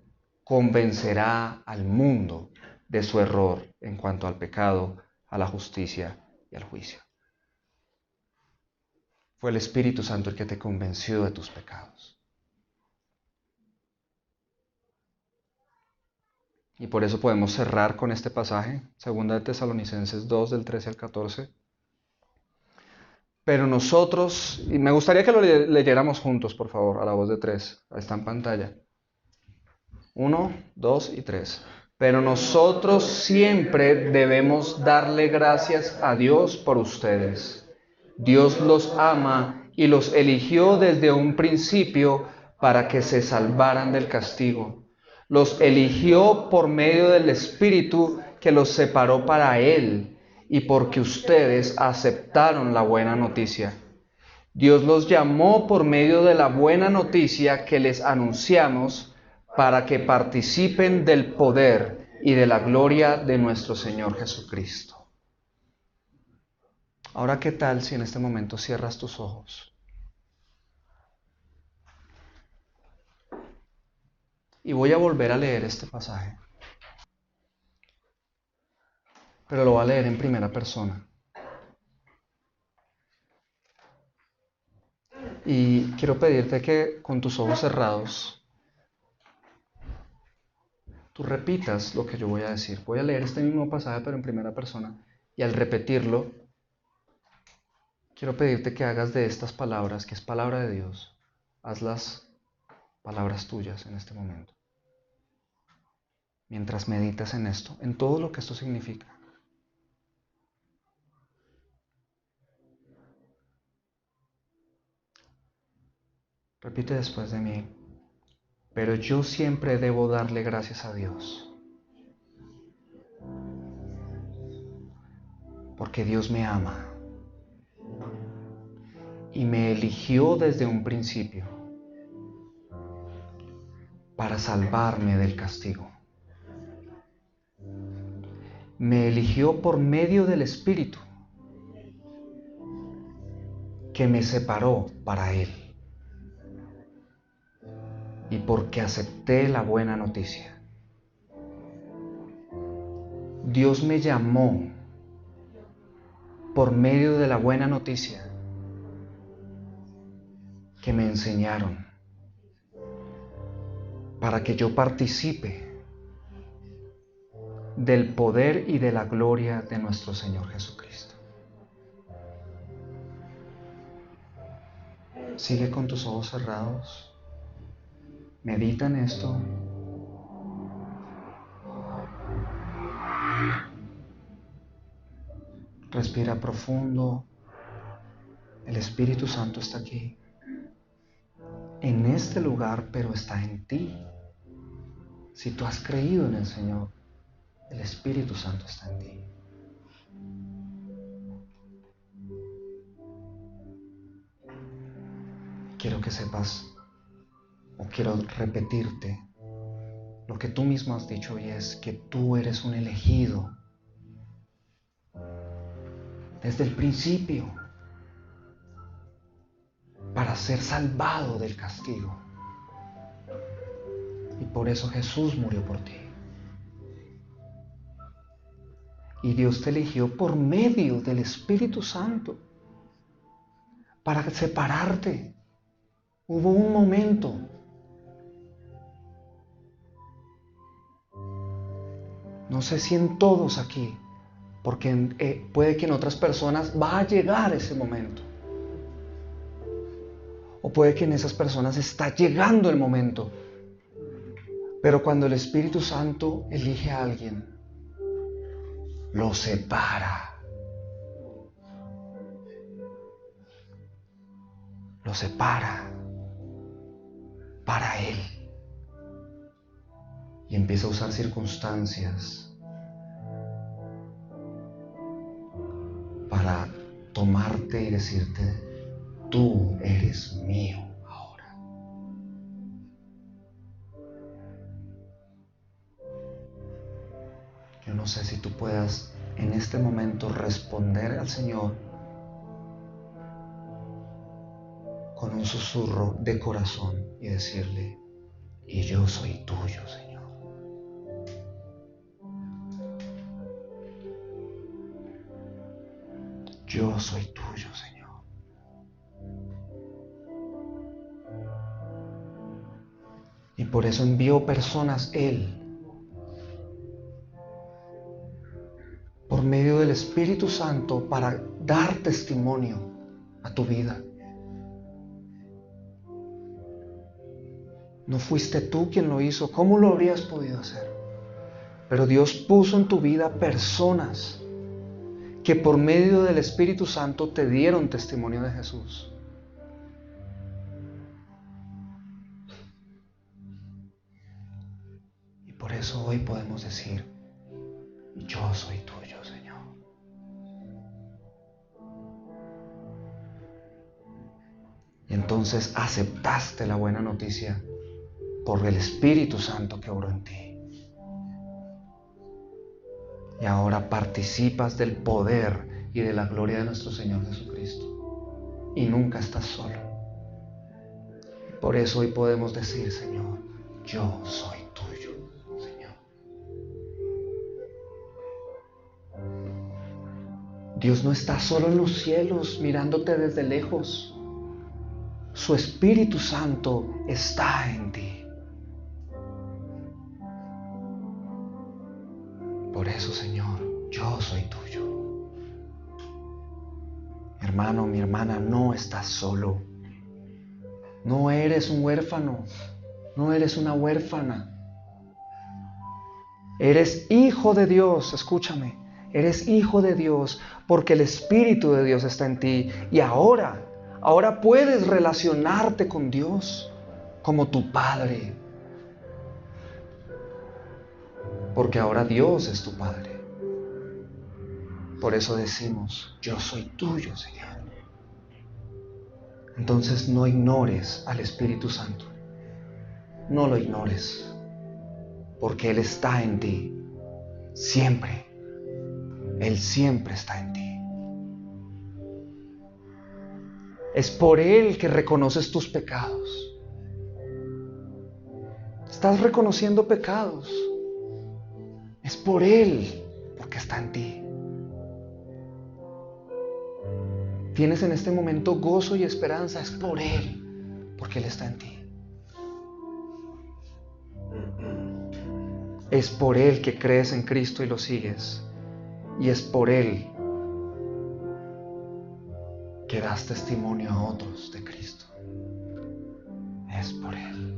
Convencerá al mundo de su error en cuanto al pecado, a la justicia y al juicio. Fue el Espíritu Santo el que te convenció de tus pecados. Y por eso podemos cerrar con este pasaje, 2 de Tesalonicenses 2, del 13 al 14. Pero nosotros, y me gustaría que lo leyéramos juntos, por favor, a la voz de tres. Está en pantalla. 1, 2 y 3. Pero nosotros siempre debemos darle gracias a Dios por ustedes. Dios los ama y los eligió desde un principio para que se salvaran del castigo. Los eligió por medio del Espíritu que los separó para Él y porque ustedes aceptaron la buena noticia. Dios los llamó por medio de la buena noticia que les anunciamos para que participen del poder y de la gloria de nuestro Señor Jesucristo. Ahora, ¿qué tal si en este momento cierras tus ojos? Y voy a volver a leer este pasaje, pero lo voy a leer en primera persona. Y quiero pedirte que con tus ojos cerrados, tú repitas lo que yo voy a decir. Voy a leer este mismo pasaje, pero en primera persona. Y al repetirlo, quiero pedirte que hagas de estas palabras, que es palabra de Dios, hazlas palabras tuyas en este momento. Mientras meditas en esto, en todo lo que esto significa. Repite después de mí. Pero yo siempre debo darle gracias a Dios. Porque Dios me ama. Y me eligió desde un principio para salvarme del castigo. Me eligió por medio del Espíritu que me separó para Él. Y porque acepté la buena noticia. Dios me llamó por medio de la buena noticia que me enseñaron para que yo participe del poder y de la gloria de nuestro Señor Jesucristo. Sigue con tus ojos cerrados. Medita en esto. Respira profundo. El Espíritu Santo está aquí. En este lugar, pero está en ti. Si tú has creído en el Señor, el Espíritu Santo está en ti. Quiero que sepas, o quiero repetirte, lo que tú mismo has dicho, y es que tú eres un elegido desde el principio para ser salvado del castigo. Y por eso Jesús murió por ti. Y Dios te eligió por medio del Espíritu Santo para separarte. Hubo un momento no sé si en todos aquí, porque puede que en otras personas va a llegar ese momento. O puede que en esas personas está llegando el momento. Pero cuando el Espíritu Santo elige a alguien, lo separa. Lo separa para Él. Y empieza a usar circunstancias para tomarte y decirte, tú eres mío ahora. Yo no sé si tú puedas en este momento responder al Señor con un susurro de corazón y decirle, y yo soy tuyo, Señor. Yo soy tuyo, Señor. Y por eso envió personas Él, por medio del Espíritu Santo, para dar testimonio a tu vida. No fuiste tú quien lo hizo. ¿Cómo lo habrías podido hacer? Pero Dios puso en tu vida personas que por medio del Espíritu Santo te dieron testimonio de Jesús. Y por eso hoy podemos decir, yo soy tuyo, Señor. Y entonces aceptaste la buena noticia por el Espíritu Santo que obró en ti. Y ahora participas del poder y de la gloria de nuestro Señor Jesucristo. Y nunca estás solo. Por eso hoy podemos decir, Señor, yo soy tuyo, Señor. Dios no está solo en los cielos mirándote desde lejos. Su Espíritu Santo está en ti. Por eso, Señor, yo soy tuyo. Mi hermano, mi hermana, no estás solo. No eres un huérfano. No eres una huérfana. Eres hijo de Dios, escúchame. Eres hijo de Dios porque el Espíritu de Dios está en ti. Y ahora puedes relacionarte con Dios como tu Padre. Porque ahora Dios es tu Padre. Por eso decimos, yo soy tuyo, Señor. Entonces no ignores al Espíritu Santo. No lo ignores. Porque Él está en ti. Siempre. Él siempre está en ti. Es por Él que reconoces tus pecados. Estás reconociendo pecados. Es por Él, porque está en ti. Tienes en este momento gozo y esperanza. Es por Él, porque Él está en ti. Es por Él que crees en Cristo y lo sigues. Y es por Él que das testimonio a otros de Cristo. Es por Él.